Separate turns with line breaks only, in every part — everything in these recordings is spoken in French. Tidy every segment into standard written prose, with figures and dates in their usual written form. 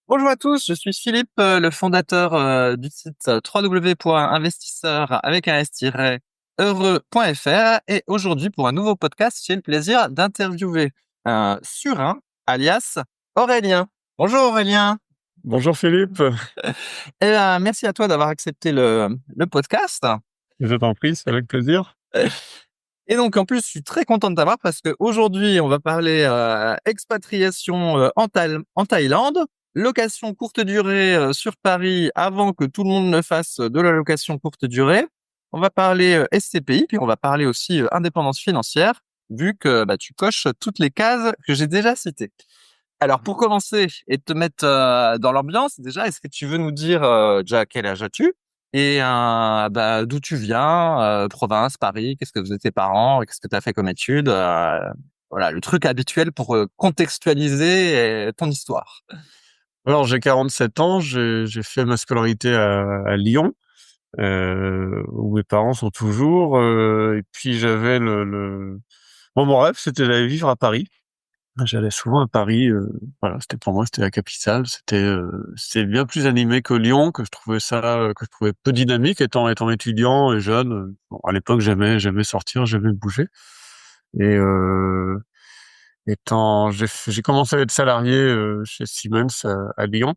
Bonjour à tous, je suis Philippe, le fondateur du site www.investisseur avec un s-heureux.fr et aujourd'hui pour un nouveau podcast, j'ai le plaisir d'interviewer Surin, alias Aurélien. Bonjour Aurélien.
Bonjour Philippe,
Merci à toi d'avoir accepté le podcast.
je t'en prie, c'est avec plaisir.
Et donc en plus, je suis très content de t'avoir parce qu'aujourd'hui, on va parler expatriation en Thaïlande, location courte durée sur Paris avant que tout le monde ne fasse de la location courte durée. On va parler SCPI, puis on va parler aussi indépendance financière, vu que tu coches toutes les cases que j'ai déjà citées. Alors pour commencer et te mettre dans l'ambiance, déjà, est-ce que tu veux nous dire déjà quel âge as-tu et d'où tu viens, province, Paris, qu'est-ce que faisaient tes parents, qu'est-ce que tu as fait comme études, voilà, le truc habituel pour contextualiser ton histoire.
Alors j'ai 47 ans, j'ai fait ma scolarité à Lyon, où mes parents sont toujours, et puis j'avais Bon, mon rêve c'était d'aller vivre à Paris. J'allais souvent à Paris, voilà, c'était pour moi, c'était la capitale, c'est bien plus animé que Lyon, que je trouvais peu dynamique étant étudiant et jeune. Bon, à l'époque, j'aimais sortir, j'aimais bouger. Et j'ai commencé à être salarié chez Siemens à Lyon,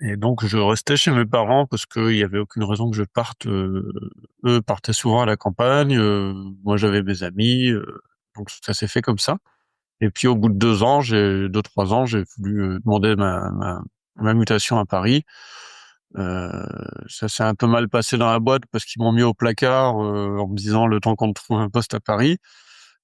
et donc je restais chez mes parents parce qu'il y avait aucune raison que je parte. Eux partaient souvent à la campagne, moi j'avais mes amis, donc ça s'est fait comme ça. Et puis au bout de 2 ans, 2, 3 ans, j'ai voulu demander ma mutation à Paris. Euh, Ça s'est un peu mal passé dans la boîte parce qu'ils m'ont mis au placard en me disant le temps qu'on te trouve un poste à Paris.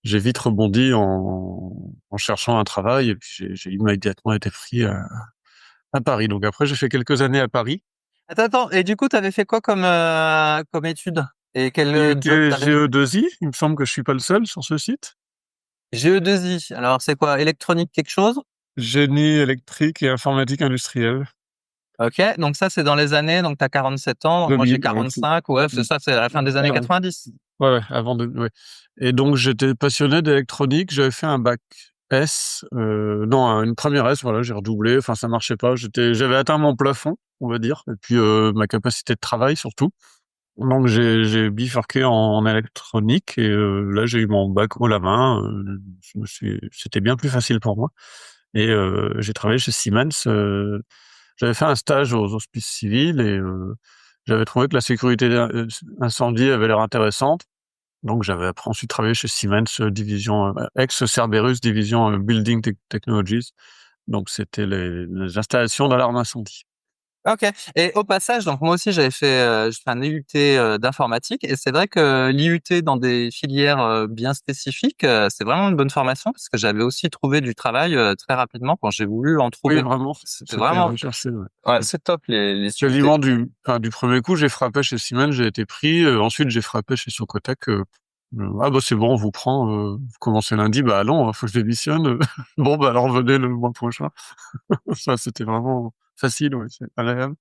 J'ai vite rebondi en cherchant un travail, et puis j'ai immédiatement été pris à Paris. Donc après, j'ai fait quelques années à Paris.
Attends, et du coup, tu avais fait quoi comme étude et quel job
IUT
t'avais?
GE2I, il me semble que je suis pas le seul sur ce site.
GE2I. Alors c'est quoi? Électronique quelque chose?
Génie électrique et informatique industrielle.
Ok, donc ça c'est dans les années, donc tu as 47 ans, donc moi j'ai
2000, ouais.
45, ouais, c'est ça, c'est à la fin des années
Ouais,
90.
ouais, ouais. Et donc j'étais passionné d'électronique. J'avais fait un bac S, non, une première S. Voilà, j'ai redoublé. Enfin, ça marchait pas. J'avais atteint mon plafond, on va dire, et puis ma capacité de travail surtout. Donc j'ai bifurqué en électronique, et là j'ai eu mon bac haut la main. C'était bien plus facile pour moi. Et j'ai travaillé chez Siemens. J'avais fait un stage aux hospices civils, et j'avais trouvé que la sécurité incendie avait l'air intéressante. Donc j'avais après ensuite travaillé chez Siemens, division ex-Cerberus, division Building Technologies. Donc c'était les installations d'alarme incendie.
Ok. Et au passage, donc moi aussi j'ai fait un IUT d'informatique et c'est vrai que l'IUT dans des filières bien spécifiques, c'est vraiment une bonne formation parce que j'avais aussi trouvé du travail très rapidement quand j'ai voulu en
Oui,
trouver.
vraiment,
C'était
c'était
vraiment,
recherché. Ouais.
ouais, c'est top les IUT.
Quasiment du premier coup, j'ai frappé chez Siemens, j'ai été pris. Ensuite, j'ai frappé chez Socotec. Ah bah c'est bon, on vous prend. Vous commencez lundi. Bah non, faut que je démissionne. Bon bah alors venez le mois prochain. Ça, c'était vraiment facile, ouais, c'est agréable.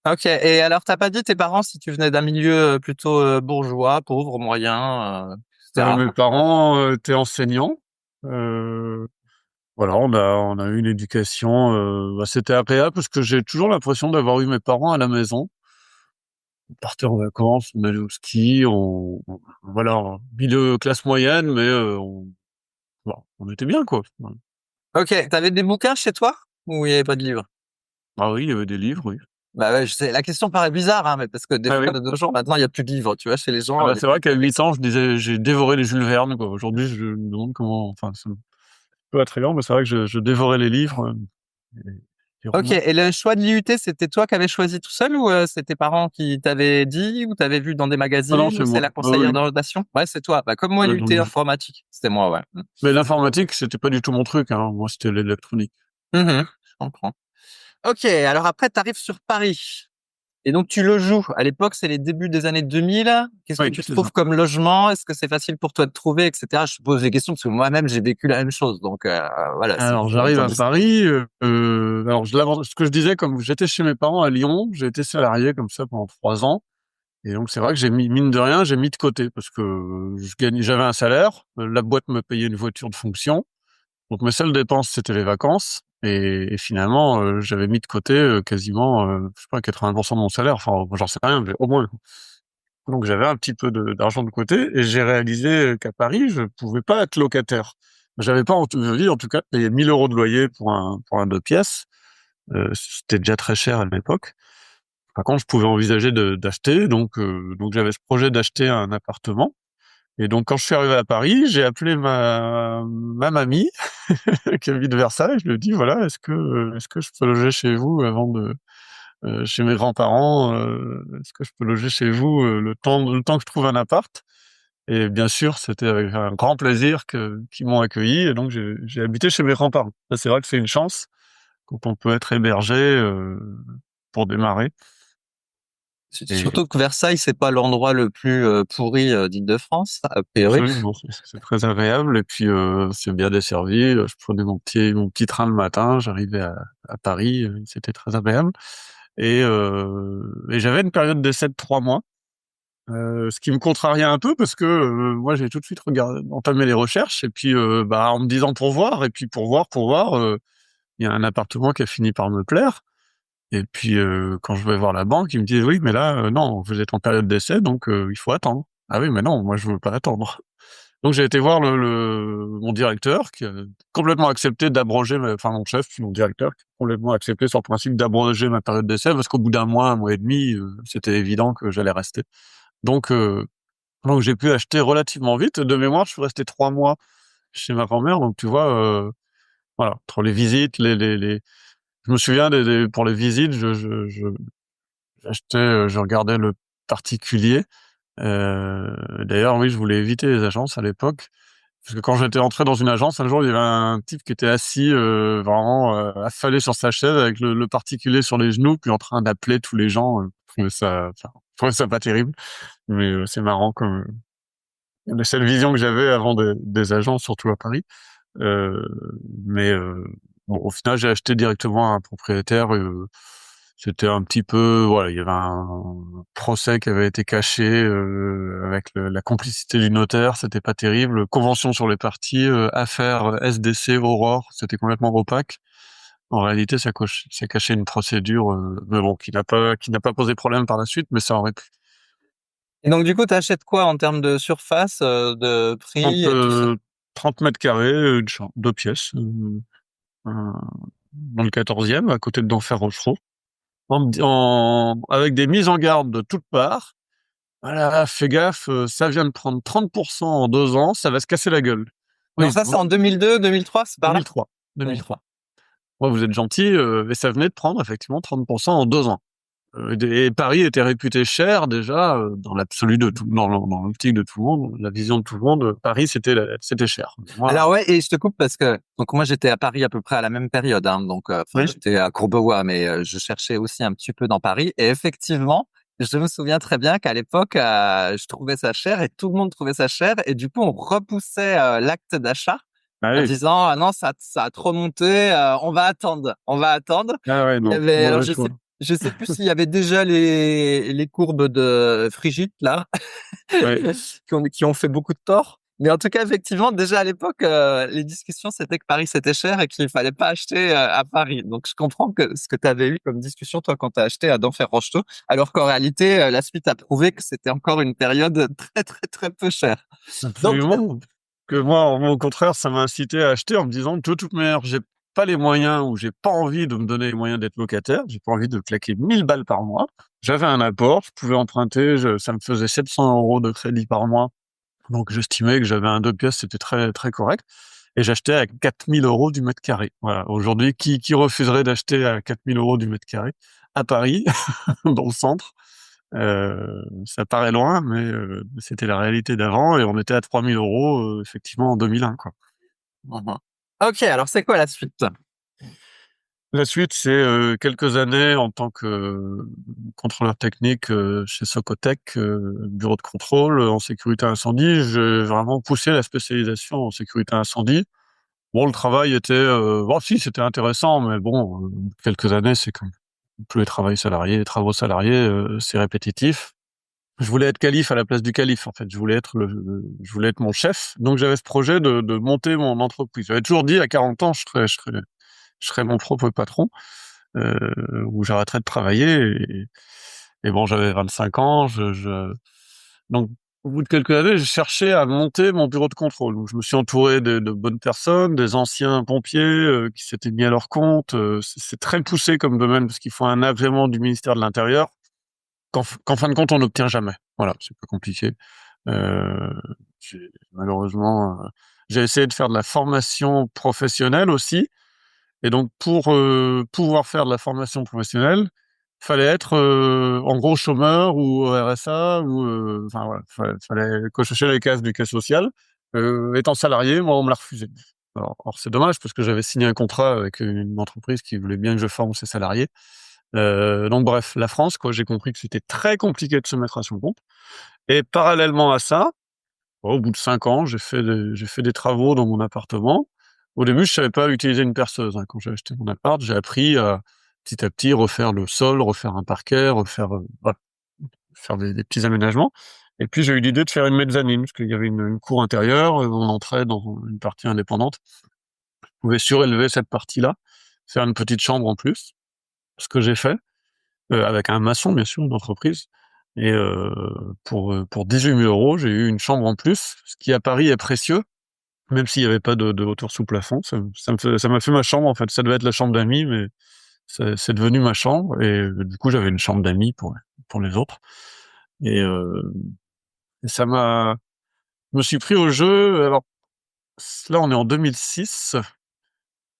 Ok. Et alors t'as pas dit tes parents si tu venais d'un milieu plutôt bourgeois, pauvre, moyen, etc.
Mes parents étaient enseignants. Euh, Voilà, on a eu une éducation, c'était agréable parce que j'ai toujours l'impression d'avoir eu mes parents à la maison. On partait en vacances, on allait au ski, voilà, milieu classe moyenne, mais bon, on était bien, quoi. Ouais.
Ok. T'avais des bouquins chez toi ou il y avait pas de livres?
Ah oui, il y avait des livres, oui.
Bah ouais, je sais. La question paraît bizarre, hein, mais parce que des
Ah
fois
oui.
de nos jours, maintenant, il y a plus de livres, tu vois, chez les
Ah
gens.
bah c'est vrai qu'à 8 ans, je disais, j'ai dévoré les Jules Verne, quoi. Aujourd'hui, je me demande comment, enfin, c'est un peu attrayant, mais c'est vrai que je dévorais les livres, et les
Ok.
romans.
Et le choix de l'IUT, c'était toi qui avais choisi tout seul ou c'est tes parents qui t'avaient dit ou t'avais vu dans des
Ah non,
magazines
c'est
ou c'est
moi.
la
Ah
conseillère
oui.
d'orientation? Ouais, c'est toi. Bah, comme moi,
Donc,
l'IUT informatique. C'était moi, ouais.
mais l'informatique, c'était pas du tout mon truc, hein. Moi, c'était l'électronique.
Je comprends. Ok. Alors après, tu arrives sur Paris. Et donc, tu le joues. À l'époque, c'est les débuts des années 2000. Qu'est-ce que
Oui,
tu
c'est ça.
trouves comme logement? Est-ce que c'est facile pour toi de trouver, etc. Je te pose des questions parce que moi-même, j'ai vécu la même chose. Donc, voilà, si
Alors,
tu veux
j'arrive
t'en
à
dire.
Paris. Alors, ce que je disais, comme j'étais chez mes parents à Lyon, j'ai été salarié comme ça pendant 3 ans. Et donc, c'est vrai que mine de rien, j'ai mis de côté parce que j'avais un salaire. La boîte me payait une voiture de fonction. Donc, mes seules dépenses, c'était les vacances. Et finalement, j'avais mis de côté quasiment, je sais pas, 80% de mon salaire. Enfin, j'en sais rien, mais au moins. Donc j'avais un petit peu d'argent de côté et j'ai réalisé qu'à Paris, je pouvais pas être locataire. J'avais pas envie, en tout cas, de payer 1 000 € de loyer pour un 2 pièces. C'était déjà très cher à l'époque. Par contre, je pouvais envisager d'acheter, donc j'avais ce projet d'acheter un appartement. Et donc, quand je suis arrivé à Paris, j'ai appelé ma mamie qui habite Versailles. Je lui ai dit, voilà, est-ce que je peux loger chez vous chez mes grands-parents, est-ce que je peux loger chez vous le temps que je trouve un appart? Et bien sûr, c'était avec un grand plaisir qu'ils m'ont accueilli. Et donc, j'ai habité chez mes grands-parents. Ça, c'est vrai que c'est une chance quand on peut être hébergé pour démarrer. Et
Surtout que Versailles, c'est pas l'endroit le plus pourri d'Île-de-France, a priori.
absolument, c'est très agréable. Et puis, c'est bien desservi. Je prenais mon petit train le matin, j'arrivais à Paris, c'était très agréable. Et j'avais une période d'essai de 3 mois, ce qui me contrariait un peu parce que moi, j'ai tout de suite entamé les recherches. Et puis, en me disant pour voir, et puis pour voir, il y a un appartement qui a fini par me plaire. Et puis, quand je vais voir la banque, ils me disent: «Oui, mais là, non, vous êtes en période d'essai, donc il faut attendre». Ah oui, mais non, moi, je veux pas attendre. Donc j'ai été voir mon directeur qui a complètement accepté d'abroger mon chef, puis mon directeur qui a complètement accepté sur le principe d'abroger ma période d'essai parce qu'au bout d'un mois et demi, c'était évident que j'allais rester. Donc heu, donc j'ai pu acheter relativement vite. De mémoire, je suis resté 3 mois chez ma grand-mère, donc tu vois, voilà, entre les visites, les je me souviens pour les visites, je regardais le particulier. D'ailleurs, oui, je voulais éviter les agences à l'époque, parce que quand j'étais entré dans une agence, un jour, il y avait un type qui était assis, vraiment, affalé sur sa chaise avec le particulier sur les genoux, puis en train d'appeler tous les gens, je trouvais ça pas terrible, mais c'est marrant comme, la seule vision que j'avais avant des agences, surtout à Paris. Heu, mais bon, au final, j'ai acheté directement à un propriétaire. C'était un petit peu, voilà, il y avait un procès qui avait été caché avec la complicité du notaire. C'était pas terrible. Convention sur les parties, affaire SDC Aurore. C'était complètement opaque. En réalité, ça cachait une procédure, mais bon, qui n'a pas posé problème par la suite, mais ça aurait pu.
Et donc, du coup, t'achètes quoi en termes de surface, de
30,
prix et tout ça?
30 mètres carrés, une chambre, 2 pièces, un dans le 14e, à côté de d'Enfer Rochereau. Avec des mises en garde de toutes parts. Voilà, fais gaffe, ça vient de prendre 30% en 2 ans, ça va se casser la gueule.
Donc
Oui,
ça, c'est en 2002, 2003, c'est par là?
2003,
Oui.
2003. Ouais, vous êtes gentil, et ça venait de prendre effectivement 30% en 2 ans. Et Paris était réputé cher déjà, dans l'absolu de tout, dans l'optique de tout le monde, la vision de tout le monde, Paris c'était cher. Moi,
Alors ouais, et je te coupe parce que donc moi j'étais à Paris à peu près à la même période, hein, donc enfin
oui,
j'étais à Courbevoie, mais je cherchais aussi un petit peu dans Paris. Et effectivement, je me souviens très bien qu'à l'époque, je trouvais ça cher et tout le monde trouvait ça cher, et du coup on repoussait l'acte d'achat
bah
en
oui.
disant ah non ça a trop monté, on va attendre, on va attendre.
Ah ouais,
Il y
non,
avait, alors
mauvais choix.
je sais plus s'il y avait déjà les courbes de Frigide là
Ouais.
qui ont fait beaucoup de tort. Mais en tout cas, effectivement, déjà à l'époque, les discussions, c'était que Paris, c'était cher et qu'il fallait pas acheter à Paris. Donc, je comprends que ce que tu avais eu comme discussion, toi, quand tu as acheté à Denfert-Rochereau, alors qu'en réalité, la suite a prouvé que c'était encore une période très, très, très peu chère. Donc,
Absolument. Que moi, au contraire, ça m'a incité à acheter en me disant: «De toute manière, j'ai pas les moyens ou j'ai pas envie de me donner les moyens d'être locataire, j'ai pas envie de claquer 1 000 balles par mois». J'avais un apport, je pouvais emprunter, ça me faisait 700 € de crédit par mois, donc j'estimais que j'avais un 2 pièces, c'était très, très correct, et j'achetais à 4 000 € du mètre carré. Voilà, aujourd'hui, qui refuserait d'acheter à 4 000 € du mètre carré à Paris, dans le centre? Ça paraît loin, mais c'était la réalité d'avant, et on était à 3 000 €, effectivement en 2001, quoi.
mhm. Ok, alors c'est quoi la suite?
La suite, c'est quelques années en tant que contrôleur technique chez Socotec, bureau de contrôle en sécurité incendie. J'ai vraiment poussé la spécialisation en sécurité incendie. Bon, le travail était, bon, si, c'était intéressant, mais bon, quelques années, c'est comme tous les les travaux salariés, c'est répétitif. Je voulais être calife à la place du calife, en fait. Je voulais être mon chef. Donc, j'avais ce projet de monter mon entreprise. J'avais toujours dit à 40 ans, je serais je serais mon propre patron, où j'arrêterais de travailler. Et bon, j'avais 25 ans, donc au bout de quelques années, j'ai cherché à monter mon bureau de contrôle. Donc, je me suis entouré de bonnes personnes, des anciens pompiers qui s'étaient mis à leur compte. C'est très poussé comme domaine parce qu'il faut un agrément du ministère de l'Intérieur qu'en fin de compte, on n'obtient jamais. Voilà, c'est pas compliqué. Euh, Malheureusement, j'ai essayé de faire de la formation professionnelle aussi. Et donc, pour pouvoir faire de la formation professionnelle, fallait être en gros chômeur ou au RSA ou enfin voilà, fallait cocher les cases du cas social. Étant salarié, moi, on me l'a refusé. Alors, c'est dommage parce que j'avais signé un contrat avec une entreprise qui voulait bien que je forme ses salariés. Donc bref, la France, quoi, j'ai compris que c'était très compliqué de se mettre à son compte. Et parallèlement à ça, au bout de 5 ans, j'ai fait des travaux dans mon appartement. Au début, je savais pas utiliser une perceuse, hein. Quand j'ai acheté mon appart, j'ai appris à petit à petit refaire le sol, refaire un parquet, refaire voilà, faire des petits aménagements. Et puis j'ai eu l'idée de faire une mezzanine parce qu'il y avait une cour intérieure, on entrait dans une partie indépendante. Je pouvais surélever cette partie-là, faire une petite chambre en plus, ce que j'ai fait avec un maçon bien sûr, une entreprise. Et pour 18 000 euros, j'ai eu une chambre en plus, ce qui à Paris est précieux. Même s'il y avait pas de hauteur sous plafond, ça m'a fait ma chambre en fait. Ça devait être la chambre d'amis, mais c'est devenu ma chambre. Et du coup, j'avais une chambre d'amis pour les autres. Et, ça m'a, je me suis pris au jeu. Alors là, on est en 2006.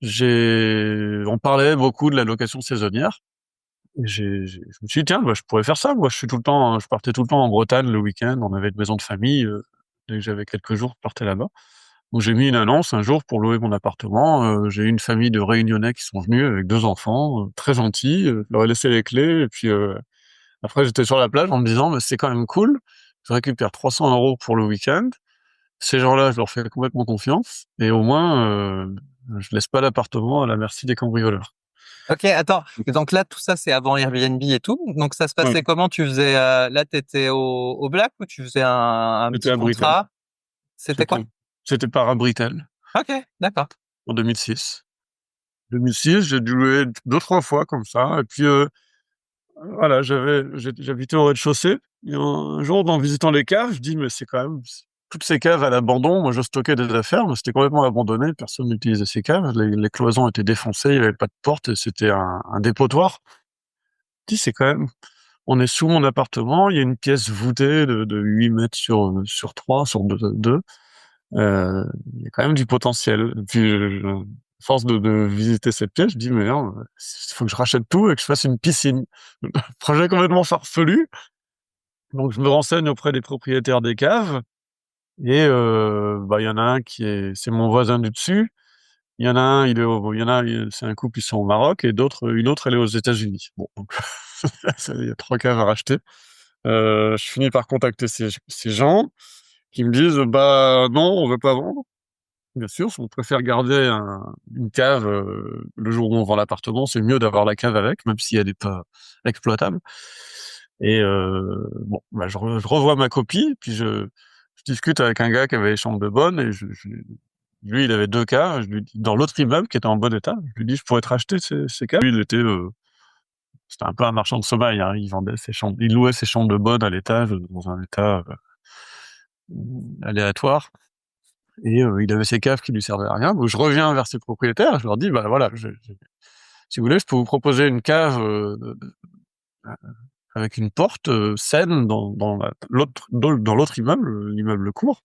On parlait beaucoup de la location saisonnière. Et je me suis dit tiens, bah, je pourrais faire ça. Moi, je partais tout le temps en Bretagne le week-end. On avait une maison de famille. Dès que j'avais quelques jours, je partais là-bas. Donc j'ai mis une annonce un jour pour louer mon appartement. J'ai eu une famille de Réunionnais qui sont venus avec 2 enfants, très gentils. Je leur ai laissé les clés et puis après j'étais sur la plage en me disant mais c'est quand même cool. Je récupère 300 euros pour le week-end. Ces gens-là, je leur fais complètement confiance et au moins je laisse pas l'appartement à la merci des cambrioleurs.
Ok, attends. Donc là, tout ça, c'est avant Airbnb et tout. Donc ça se
Ouais.
passait comment? Tu faisais, là, t'étais au black ou tu faisais un
C'était
petit
à Britel.
contrat? C'était quoi?
C'était c'était par à Britel
Ok, d'accord.
en 2006. 2006, j'ai dû louer 2-3 fois comme ça et puis voilà, j'habitais au rez-de-chaussée. Et un jour, en visitant les caves, je dis, mais c'est quand même, toutes ces caves à l'abandon. Moi, je stockais des affaires, mais c'était complètement abandonné. Personne n'utilisait ces caves. Les cloisons étaient défoncées, il n'y avait pas de porte et c'était un dépotoir. Je dis, c'est quand même, on est sous mon appartement, il y a une pièce voûtée de 8 mètres sur 3, sur 2. Il y a quand même du potentiel. Et puis, à force de visiter cette pièce, je dis, mais non, il faut que je rachète tout et que je fasse une piscine. Projet complètement farfelu. Donc je me renseigne auprès des propriétaires des caves et bah il y en a un c'est mon voisin du dessus. Il y en a un, c'est un couple, ils sont au Maroc et une autre, elle est aux États-Unis. Bon, donc il y a 3 caves à racheter. Je finis par contacter ces gens qui me disent bah non, on veut pas vendre. Bien sûr, on préfère garder une cave le jour où on vend l'appartement, c'est mieux d'avoir la cave avec, même si elle n'est pas exploitable. Et bon, bah, je revois ma copie, puis je discute avec un gars qui avait les chambres de bonne, et lui, il avait 2 caves. Je lui dis, dans l'autre immeuble qui était en bon état, je lui dis, je pourrais te racheter ces caves. Lui, c'était un peu un marchand de sommeil, hein. Il vendait ses chambres, il louait ses chambres de bonne à l'étage dans un état aléatoire. Et il avait ses caves qui lui servaient à rien. Donc je reviens vers ses propriétaires, je leur dis, bah voilà, si vous voulez, je peux vous proposer une cave avec une porte saine dans l'autre immeuble, l'immeuble court.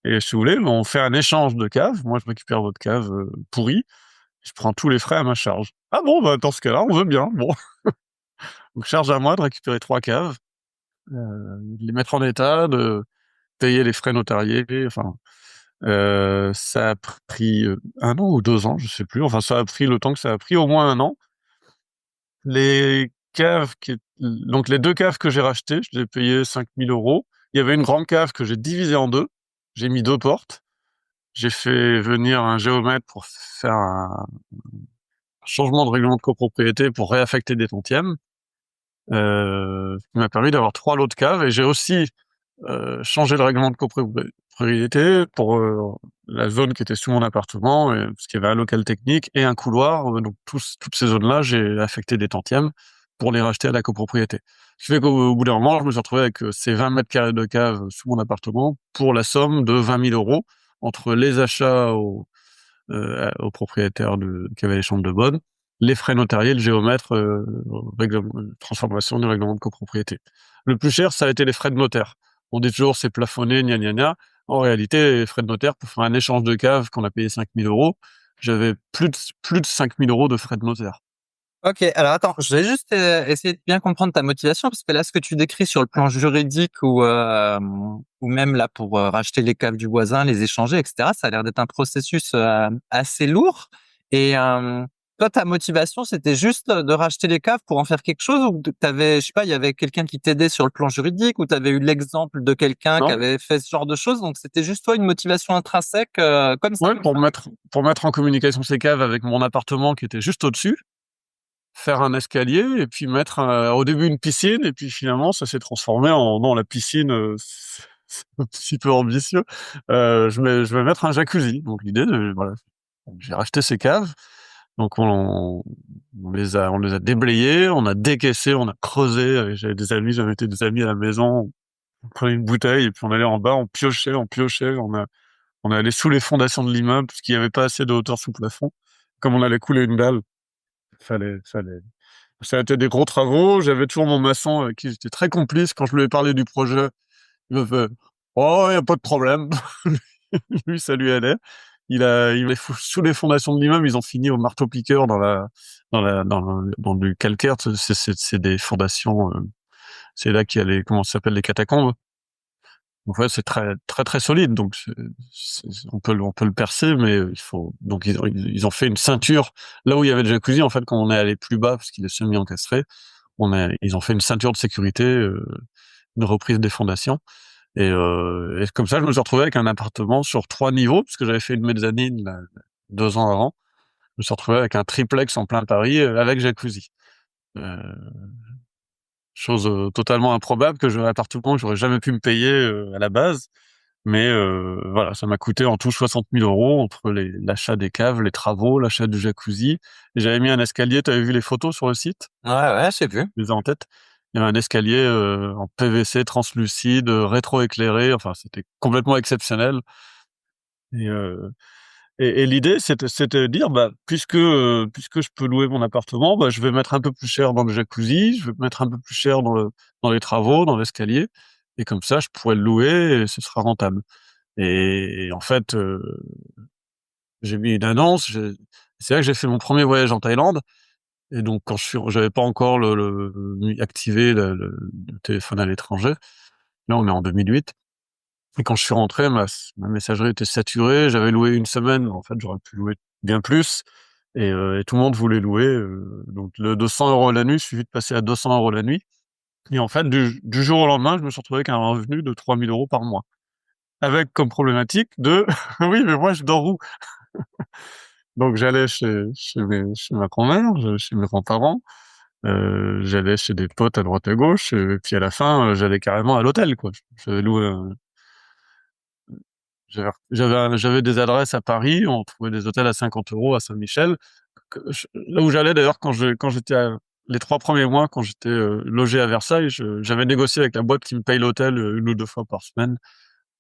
Et si vous voulez, on fait un échange de caves. Moi, je récupère votre cave pourrie. Je prends tous les frais à ma charge. Ah bon, bah dans ce cas-là, on veut bien. Bon, donc charge à moi de récupérer 3 caves, de les mettre en état, de payer les frais notariés. Enfin, ça a pris 1 an ou 2 ans, je sais plus. Enfin, ça a pris le temps que ça a pris, au moins 1 an. Les caves donc les 2 caves que j'ai rachetées, je les ai payées 5 000 euros. Il y avait une grande cave que j'ai divisée en 2. J'ai mis 2 portes. J'ai fait venir un géomètre pour faire un changement de règlement de copropriété pour réaffecter des tantièmes. Qui m'a permis d'avoir 3 lots de caves et j'ai aussi changé le règlement de copropriété pour la zone qui était sous mon appartement, parce qu'il y avait un local technique et un couloir. Donc toutes ces zones-là, j'ai affecté des tantièmes pour les racheter à la copropriété. Ce qui fait qu'au bout d'un moment, je me suis retrouvé avec ces 20 mètres carrés de cave sous mon appartement pour la somme de 20 000 euros entre les achats aux propriétaires qui avaient les chambres de bonne, les frais notariés, le géomètre, transformation du règlement de copropriété. Le plus cher, ça a été les frais de notaire. On dit toujours c'est plafonné, gna gna gna. En réalité, les frais de notaire pour faire un échange de cave qu'on a payé 5 000 euros, j'avais plus de 5 000 euros de frais de notaire.
Ok, alors attends, je vais juste essayer de bien comprendre ta motivation, parce que là, ce que tu décris sur le plan juridique ou même là pour racheter les caves du voisin, les échanger, etc., ça a l'air d'être un processus assez lourd. Et toi, ta motivation, c'était juste de racheter les caves pour en faire quelque chose, ou t'avais, je sais pas, il y avait quelqu'un qui t'aidait sur le plan juridique, ou t'avais eu l'exemple de quelqu'un qui
Non?
avait fait ce genre de choses, donc c'était juste toi une motivation intrinsèque comme ça.
Ouais, pour mettre en communication ces caves avec mon appartement qui était juste au-dessus, faire un escalier et puis mettre au début une piscine et puis finalement ça s'est transformé en non, la piscine c'est un petit peu ambitieux. Je vais mettre un jacuzzi. Donc l'idée de voilà, j'ai racheté ces caves. Donc on les a déblayées, on a décaissé, on a creusé. J'avais des amis, j'avais été des amis à la maison. On prenait une bouteille et puis on allait en bas, on piochait, on est allé sous les fondations de l'immeuble parce qu'il n'y avait pas assez de hauteur sous le plafond. Comme on allait couler une dalle, fallait. Ça a été des gros travaux. J'avais toujours mon maçon avec qui j'étais très complice. Quand je lui ai parlé du projet, il me fait: «Oh, il y a pas de problème». Lui, ça lui allait. Sous les fondations de l'immeuble, ils ont fini au marteau-piqueur dans du calcaire. C'est des fondations, c'est là qu'il y a comment ça s'appelle, les catacombes. En fait, c'est très, très, très solide. Donc, on peut le percer, mais il faut. Donc, ils ont fait une ceinture là où il y avait le jacuzzi. En fait, quand on est allé plus bas, parce qu'il est semi-encastré, ils ont fait une ceinture de sécurité, une reprise des fondations. Et comme ça, je me suis retrouvé avec un appartement sur 3 niveaux, parce que j'avais fait une mezzanine là, 2 ans avant. Je me suis retrouvé avec un triplex en plein Paris, avec jacuzzi. Euh, Chose totalement improbable que un appartement que j'aurais jamais pu me payer à la base. Mais voilà, ça m'a coûté en tout 60 000 euros entre l'achat des caves, les travaux, l'achat du jacuzzi. Et j'avais mis un escalier. Tu avais vu les photos sur le site?
Ouais, ouais, j'ai vu.
Je les ai en tête. Il y avait un escalier en PVC translucide, rétroéclairé. Enfin, c'était complètement exceptionnel. Et, euh, et l'idée, c'était de dire, bah, puisque je peux louer mon appartement, bah, je vais mettre un peu plus cher dans le jacuzzi, je vais mettre un peu plus cher dans les travaux, dans l'escalier. Et comme ça, je pourrais le louer et ce sera rentable. Et en fait, j'ai mis une annonce. C'est là que j'ai fait mon premier voyage en Thaïlande. Et donc, j'avais pas encore activé le téléphone à l'étranger. Là, on est en 2008. Et quand je suis rentré, ma messagerie était saturée. J'avais loué une semaine. En fait, j'aurais pu louer bien plus. Et tout le monde voulait louer. Donc, le 200 euros la nuit suffit de passer à 200 euros la nuit. Et en fait, du jour au lendemain, je me suis retrouvé avec un revenu de 3 000 euros par mois. Avec comme problématique de, oui, mais moi, je dors où? Donc, j'allais chez ma grand-mère, chez mes grands-parents. J'allais chez des potes à droite à gauche. Et puis, à la fin, j'allais carrément à l'hôtel, quoi. J'avais loué j'avais des adresses à Paris, on trouvait des hôtels à 50 euros à Saint-Michel. Là où j'allais d'ailleurs quand j'étais les 3 premiers mois, quand j'étais logé à Versailles, j'avais négocié avec la boîte qui me paye l'hôtel 1 ou 2 fois par semaine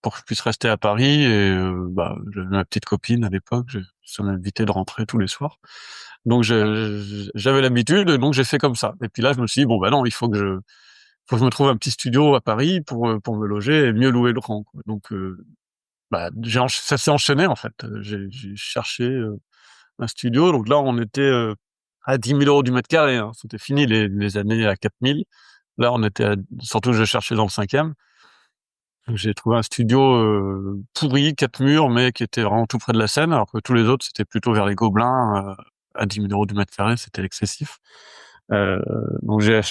pour que je puisse rester à Paris. Et bah, j'avais ma petite copine à l'époque, ça m'invitait de rentrer tous les soirs. Donc j'avais l'habitude, donc j'ai fait comme ça. Et puis là, je me suis dit, bon bah non, il faut que je me trouve un petit studio à Paris pour me loger et mieux louer le rang, quoi. Donc bah, ça s'est enchaîné en fait. J'ai cherché un studio. Donc là, on était à 10 000 euros du mètre carré, hein. C'était fini les années à 4 000. Là, on était surtout que je cherchais dans le 5e. Donc, j'ai trouvé un studio pourri, 4 murs, mais qui était vraiment tout près de la Seine, alors que tous les autres, c'était plutôt vers les Gobelins. À 10 000 euros du mètre carré, c'était excessif. Euh, donc j'ai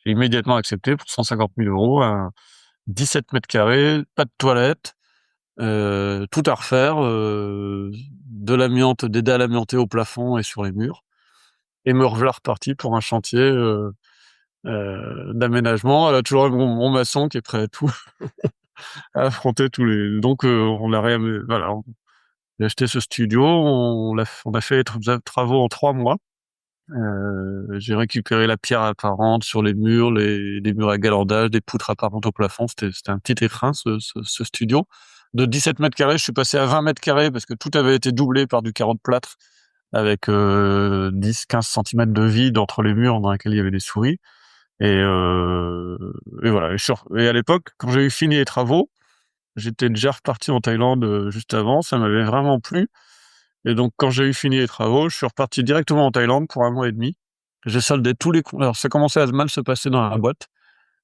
immédiatement accepté pour 150 000 euros, 17 mètres carrés, pas de toilette, tout à refaire, de l'amiante, des dalles amiantées au plafond et sur les murs, et me revoilà reparti pour un chantier d'aménagement. Elle a toujours mon maçon qui est prêt à tout. à affronter tous les. Donc on a voilà, on a acheté ce studio, on a fait les travaux en 3 mois. J'ai récupéré la pierre apparente sur les murs, les murs à galandage, des poutres apparentes au plafond. C'était un petit écrin, ce studio. De 17 mètres carrés, je suis passé à 20 mètres carrés parce que tout avait été doublé par du carreau de plâtre avec 10-15 centimètres de vide entre les murs dans lesquels il y avait des souris. Et, euh, et voilà. Et à l'époque, quand j'ai eu fini les travaux, j'étais déjà reparti en Thaïlande juste avant. Ça m'avait vraiment plu. Et donc, quand j'ai eu fini les travaux, je suis reparti directement en Thaïlande pour 1 mois et demi. J'ai soldé tous les congés. Alors, ça commençait à mal se passer dans la boîte.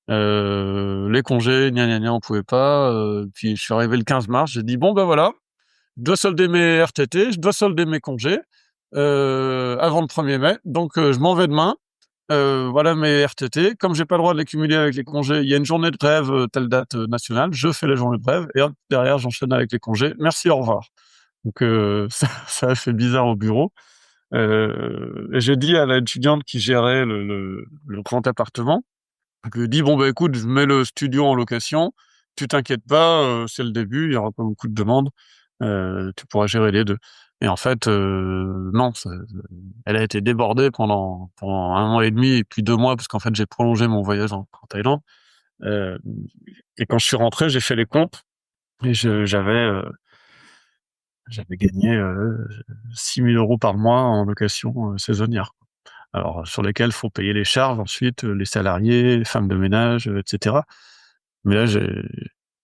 Les congés, gna gna gna, on pouvait pas. Puis, je suis arrivé le 15 mars. J'ai dit, bon, ben voilà, je dois solder mes RTT, je dois solder mes congés avant le 1er mai. Donc, je m'en vais demain. Voilà mes RTT. Comme j'ai pas le droit de les cumuler avec les congés, il y a une journée de grève, telle date nationale. Je fais la journée de grève et hop, derrière, j'enchaîne avec les congés. Merci, au revoir. Donc ça a fait bizarre au bureau. Et j'ai dit à l'étudiante qui gérait le grand appartement, je lui ai dit bon bah écoute, je mets le studio en location, tu t'inquiètes pas, c'est le début, il y aura pas beaucoup de demandes, tu pourras gérer les deux. Et en fait, non, elle a été débordée pendant 1 mois et demi et puis 2 mois parce qu'en fait j'ai prolongé mon voyage en Thaïlande. Euh, et quand je suis rentré, j'ai fait les comptes et j'avais gagné 6 000 euros par mois en location saisonnière. Alors, sur lesquels faut payer les charges ensuite, les salariés, les femmes de ménage, etc. Mais là,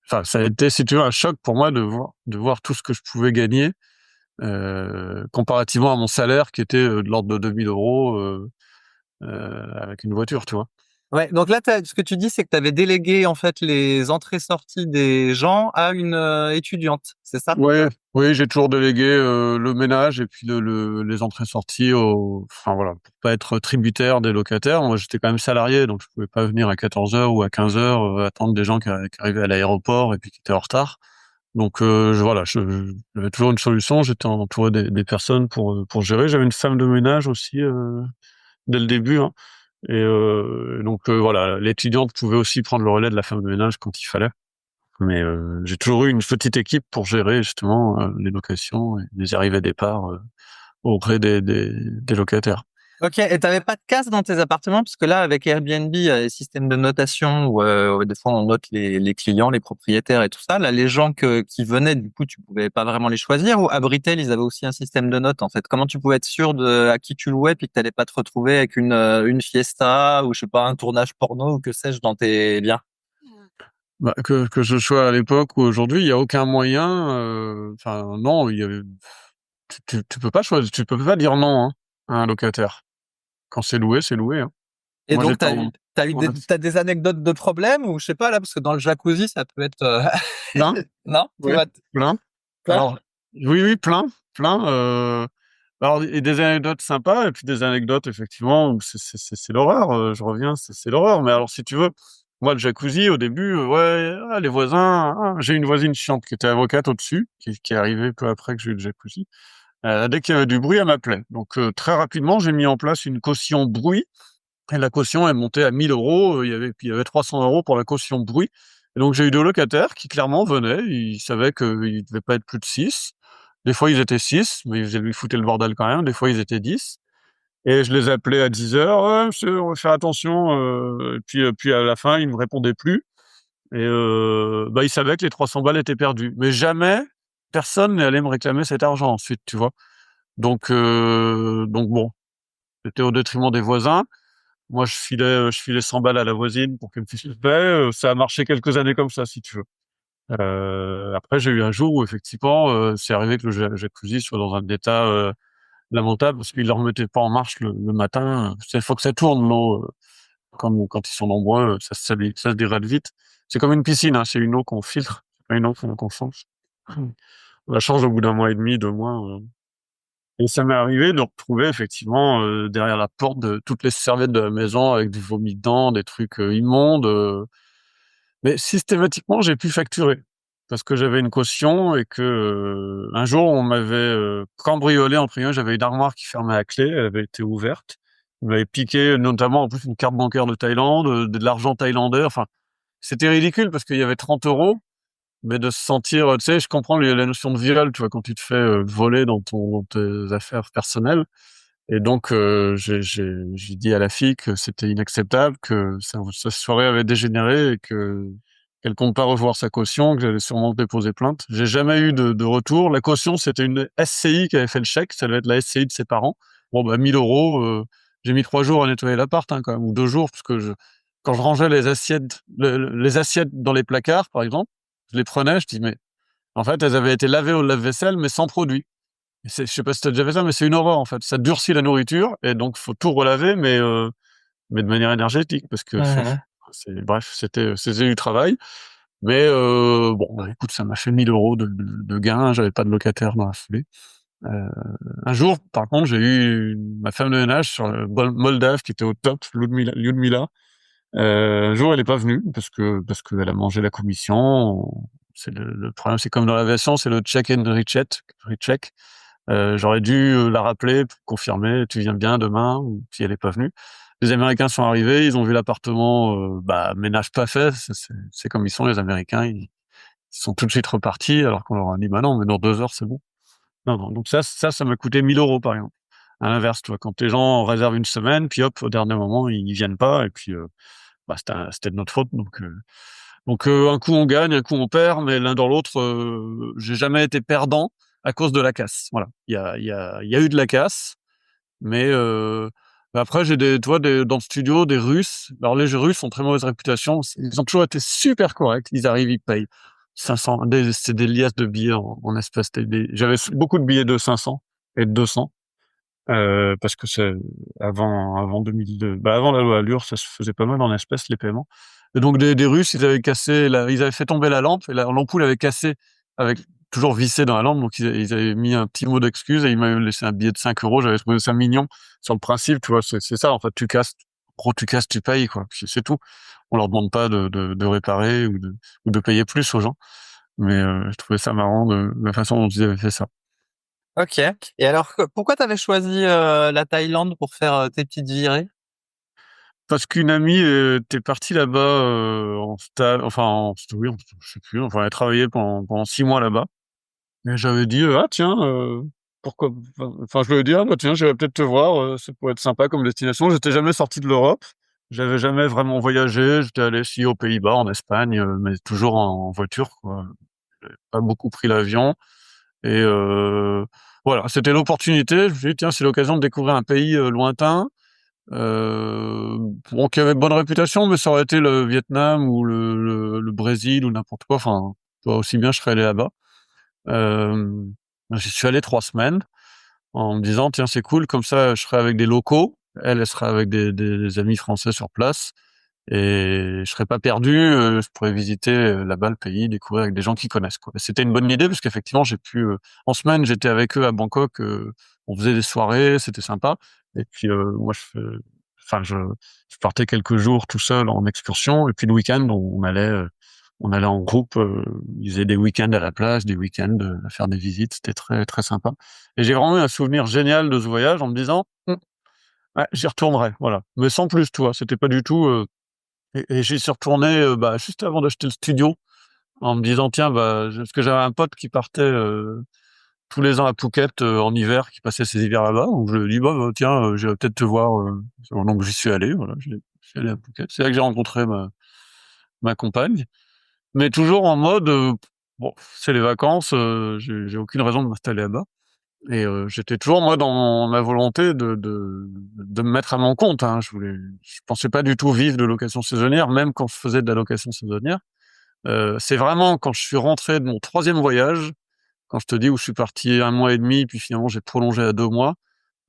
enfin, ça a été, si tu veux, un choc pour moi de voir tout ce que je pouvais gagner comparativement à mon salaire qui était de l'ordre de 2 000 euros avec une voiture, tu vois.
Ouais, donc là, ce que tu dis, c'est que tu avais délégué en fait les entrées-sorties des gens à une étudiante, c'est ça?
Ouais, oui, j'ai toujours délégué le ménage et puis les entrées-sorties enfin voilà, pour pas être tributaire des locataires. Moi, j'étais quand même salarié, donc je pouvais pas venir à 14 heures ou à 15 heures attendre des gens qui arrivaient à l'aéroport et puis qui étaient en retard. Donc voilà, j'avais toujours une solution. J'étais entouré des personnes pour gérer. J'avais une femme de ménage aussi dès le début, hein. Et donc voilà, l'étudiante pouvait aussi prendre le relais de la femme de ménage quand il fallait. Mais j'ai toujours eu une petite équipe pour gérer justement les locations et les arrivées et départs au gré des locataires.
Ok, et t'avais pas de casse dans tes appartements? Parce que là, avec Airbnb, il y a des systèmes de notation où des fois on note les clients, les propriétaires et tout ça. Là, les gens qui venaient, du coup, tu pouvais pas vraiment les choisir. Ou à Britel, ils avaient aussi un système de notes, en fait. Comment tu pouvais être sûr de à qui tu louais puis que t'allais pas te retrouver avec une fiesta ou je sais pas, un tournage porno ou que sais-je dans tes biens?
Bah, que je sois à l'époque ou aujourd'hui, il y a aucun moyen. Enfin non, il y avait, tu peux pas choisir, tu peux pas dire non hein, à un locataire. Quand c'est loué, c'est loué. Hein.
Et
Moi
donc,
j'étais en ouais.
t'as des anecdotes de problèmes ou je sais pas là, parce que dans le jacuzzi, ça peut être,
Plein,
non? Tout
ouais,
va
plein.
plein?
Alors oui, oui, plein, plein. Alors et des anecdotes sympas et puis des anecdotes effectivement où c'est l'horreur. Je reviens, c'est l'horreur. Mais alors si tu veux, moi le jacuzzi au début, ouais, les voisins. J'ai une voisine chiante qui était avocate au-dessus, qui est arrivée peu après que j'ai eu le jacuzzi. Dès qu'il y avait du bruit, elle m'appelait. Donc très rapidement, j'ai mis en place une caution bruit. Et la caution est montée à 1 000 euros. Il y avait 300 euros pour la caution bruit. Et donc j'ai eu 2 locataires qui clairement venaient. Ils savaient qu'ils ne devaient pas être plus de 6. Des fois ils étaient 6, mais ils foutaient le bordel quand même. Des fois ils étaient 10. Et je les appelais à 10 heures. Ouais, monsieur, on va faire attention. Et puis à la fin, ils me répondaient plus. Et ils savaient que les 300 balles étaient perdues. Mais jamais personne n'est allé me réclamer cet argent ensuite, tu vois. Donc bon, c'était au détriment des voisins. Moi, je filais 100 balles à la voisine pour qu'elle me fiche le paix. Ça a marché quelques années comme ça, si tu veux. Après, j'ai eu un jour où effectivement, c'est arrivé que le jacuzzi soit dans un état lamentable parce qu'ils ne le remettaient pas en marche le matin. Il faut que ça tourne, l'eau. Comme quand ils sont nombreux, ça se dégrade vite. C'est comme une piscine, hein, c'est une eau qu'on filtre, c'est pas une eau qu'on change. On la change au bout d'un mois et demi, 2 mois. Et ça m'est arrivé de retrouver effectivement derrière la porte de toutes les serviettes de la maison avec du vomi dedans, des trucs immondes. Mais systématiquement, j'ai pu facturer parce que j'avais une caution et que un jour on m'avait cambriolé en priant. J'avais une armoire qui fermait à clé, elle avait été ouverte. On m'avait piqué notamment en plus une carte bancaire de Thaïlande, de l'argent thaïlandais. Enfin, c'était ridicule parce qu'il y avait 30 euros mais de se sentir, tu sais, je comprends la notion de viol, tu vois, quand tu te fais voler dans tes affaires personnelles. Et donc, j'ai dit à la fille que c'était inacceptable, que sa soirée avait dégénéré et que qu'elle compte pas revoir sa caution, que j'allais sûrement déposer plainte. J'ai jamais eu de retour. La caution, c'était une SCI qui avait fait le chèque. Ça devait être la SCI de ses parents. Bon, bah, 1000 euros. J'ai mis 3 jours à nettoyer l'appart, hein, quand même, ou 2 jours, parce que quand je rangeais les assiettes, les assiettes dans les placards, par exemple, je les prenais, je dis, mais en fait, elles avaient été lavées au lave-vaisselle, mais sans produit. Je sais pas si t'as déjà fait ça, mais c'est une horreur en fait. Ça durcit la nourriture et donc faut tout relaver, mais de manière énergétique parce que
Mhm.
bref, c'était du travail. Mais bon, bah, écoute, ça m'a fait 1000 euros de gain. J'avais pas de locataire dans la foulée. Euh, un jour, par contre, j'ai eu ma femme de ménage sur le Moldave qui était au top, Lyudmila. Un jour, elle est pas venue parce qu'elle a mangé la commission. C'est le problème, c'est comme dans l'aviation, c'est le check and recheck. J'aurais dû la rappeler pour confirmer, tu viens bien demain, ou si elle est pas venue. Les Américains sont arrivés, ils ont vu l'appartement, bah, ménage pas fait, c'est comme ils sont les Américains, ils sont tout de suite repartis, alors qu'on leur a dit, bah non, mais dans 2 heures, c'est bon. Non, non, donc ça m'a coûté 1000 euros, par exemple. À l'inverse, tu vois, quand les gens réservent une semaine, puis hop, au dernier moment, ils viennent pas, et puis, bah, c'était de notre faute, donc, un coup on gagne, un coup on perd, mais l'un dans l'autre, j'ai jamais été perdant à cause de la casse. Voilà, il y a eu de la casse, mais après j'ai dans le studio des Russes. Alors les Russes ont très mauvaise réputation. Ils ont toujours été super corrects. Ils arrivent, ils payent 500, c'est des liasses de billets en espèces. J'avais beaucoup de billets de 500 et de 200. Parce que c'est avant 2002, bah avant la loi Allure, ça se faisait pas mal en espèces les paiements. Et donc des Russes, ils avaient fait tomber la lampe et l'ampoule avait cassé avec toujours vissé dans la lampe, donc ils avaient mis un petit mot d'excuse et ils m'avaient laissé un billet de 5 euros. J'avais trouvé ça mignon sur le principe, tu vois, c'est ça en fait. Tu casses, tu payes quoi. Puis c'est tout. On leur demande pas de réparer ou de payer plus aux gens. Mais je trouvais ça marrant de la façon dont ils avaient fait ça.
Ok. Et alors, pourquoi t'avais choisi la Thaïlande pour faire tes petites virées?
Parce qu'une amie était partie là-bas en stage, enfin, oui, je sais plus, enfin, elle travaillait pendant 6 mois là-bas. Et j'avais dit, ah tiens, pourquoi, enfin, je lui ai dit, ah bah tiens, j'irai peut-être te voir, ça pourrait être sympa comme destination. J'étais jamais sorti de l'Europe, j'avais jamais vraiment voyagé. J'étais allé si aux Pays-Bas, en Espagne, mais toujours en voiture, quoi. J'avais pas beaucoup pris l'avion. Et voilà, c'était l'opportunité. Je me suis dit, tiens, c'est l'occasion de découvrir un pays lointain. Bon, qui avait bonne réputation, mais ça aurait été le Vietnam ou le Brésil ou n'importe quoi. Enfin, toi aussi bien, je serais allé là-bas. Euh, J'y suis allé 3 semaines en me disant, tiens, c'est cool, comme ça, je serai avec des locaux. Elle sera avec des amis français sur place. Et je serais pas perdu, je pourrais visiter là-bas le pays, découvrir avec des gens qui connaissent, quoi. C'était une bonne idée parce qu'effectivement, en semaine, j'étais avec eux à Bangkok, on faisait des soirées, c'était sympa. Et puis, moi, je partais quelques jours tout seul en excursion. Et puis le week-end, on allait en groupe, ils faisaient des week-ends à la plage, des week-ends à faire des visites. C'était très, très sympa. Et j'ai vraiment eu un souvenir génial de ce voyage en me disant, ouais, j'y retournerai, voilà. Mais sans plus, tu vois. C'était pas du tout, et j'y suis retourné bah, juste avant d'acheter le studio en me disant tiens bah parce que j'avais un pote qui partait tous les ans à Phuket en hiver, qui passait ses hivers là-bas, donc je lui ai dit bah, tiens je vais peut-être te voir, donc j'y suis allé, voilà, je suis allé à Phuket. C'est là que j'ai rencontré ma compagne, mais toujours en mode bon, c'est les vacances, j'ai aucune raison de m'installer là-bas. Et j'étais toujours moi dans ma volonté de me mettre à mon compte, hein. Je pensais pas du tout vivre de location saisonnière, même quand je faisais de la location saisonnière. C'est vraiment quand je suis rentré de mon troisième voyage, quand je te dis où je suis parti 1 mois et demi, puis finalement j'ai prolongé à 2 mois,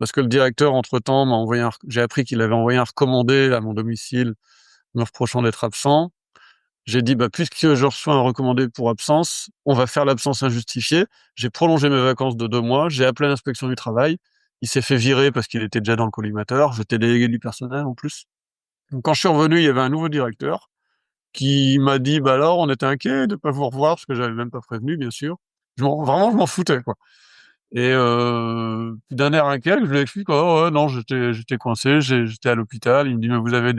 parce que le directeur entre-temps j'ai appris qu'il avait envoyé un recommandé à mon domicile me reprochant d'être absent. J'ai dit, bah, puisque je reçois un recommandé pour absence, on va faire l'absence injustifiée. J'ai prolongé mes vacances de 2 mois. J'ai appelé l'inspection du travail. Il s'est fait virer parce qu'il était déjà dans le collimateur. J'étais délégué du personnel en plus. Donc, quand je suis revenu, il y avait un nouveau directeur qui m'a dit, bah alors, on était inquiet de pas vous revoir parce que j'avais même pas prévenu, bien sûr. Vraiment, je m'en foutais, quoi. Et puis d'un air inquiet, je lui explique, oh ouais, non, j'étais coincé, j'étais à l'hôpital. Il me dit, mais vous avez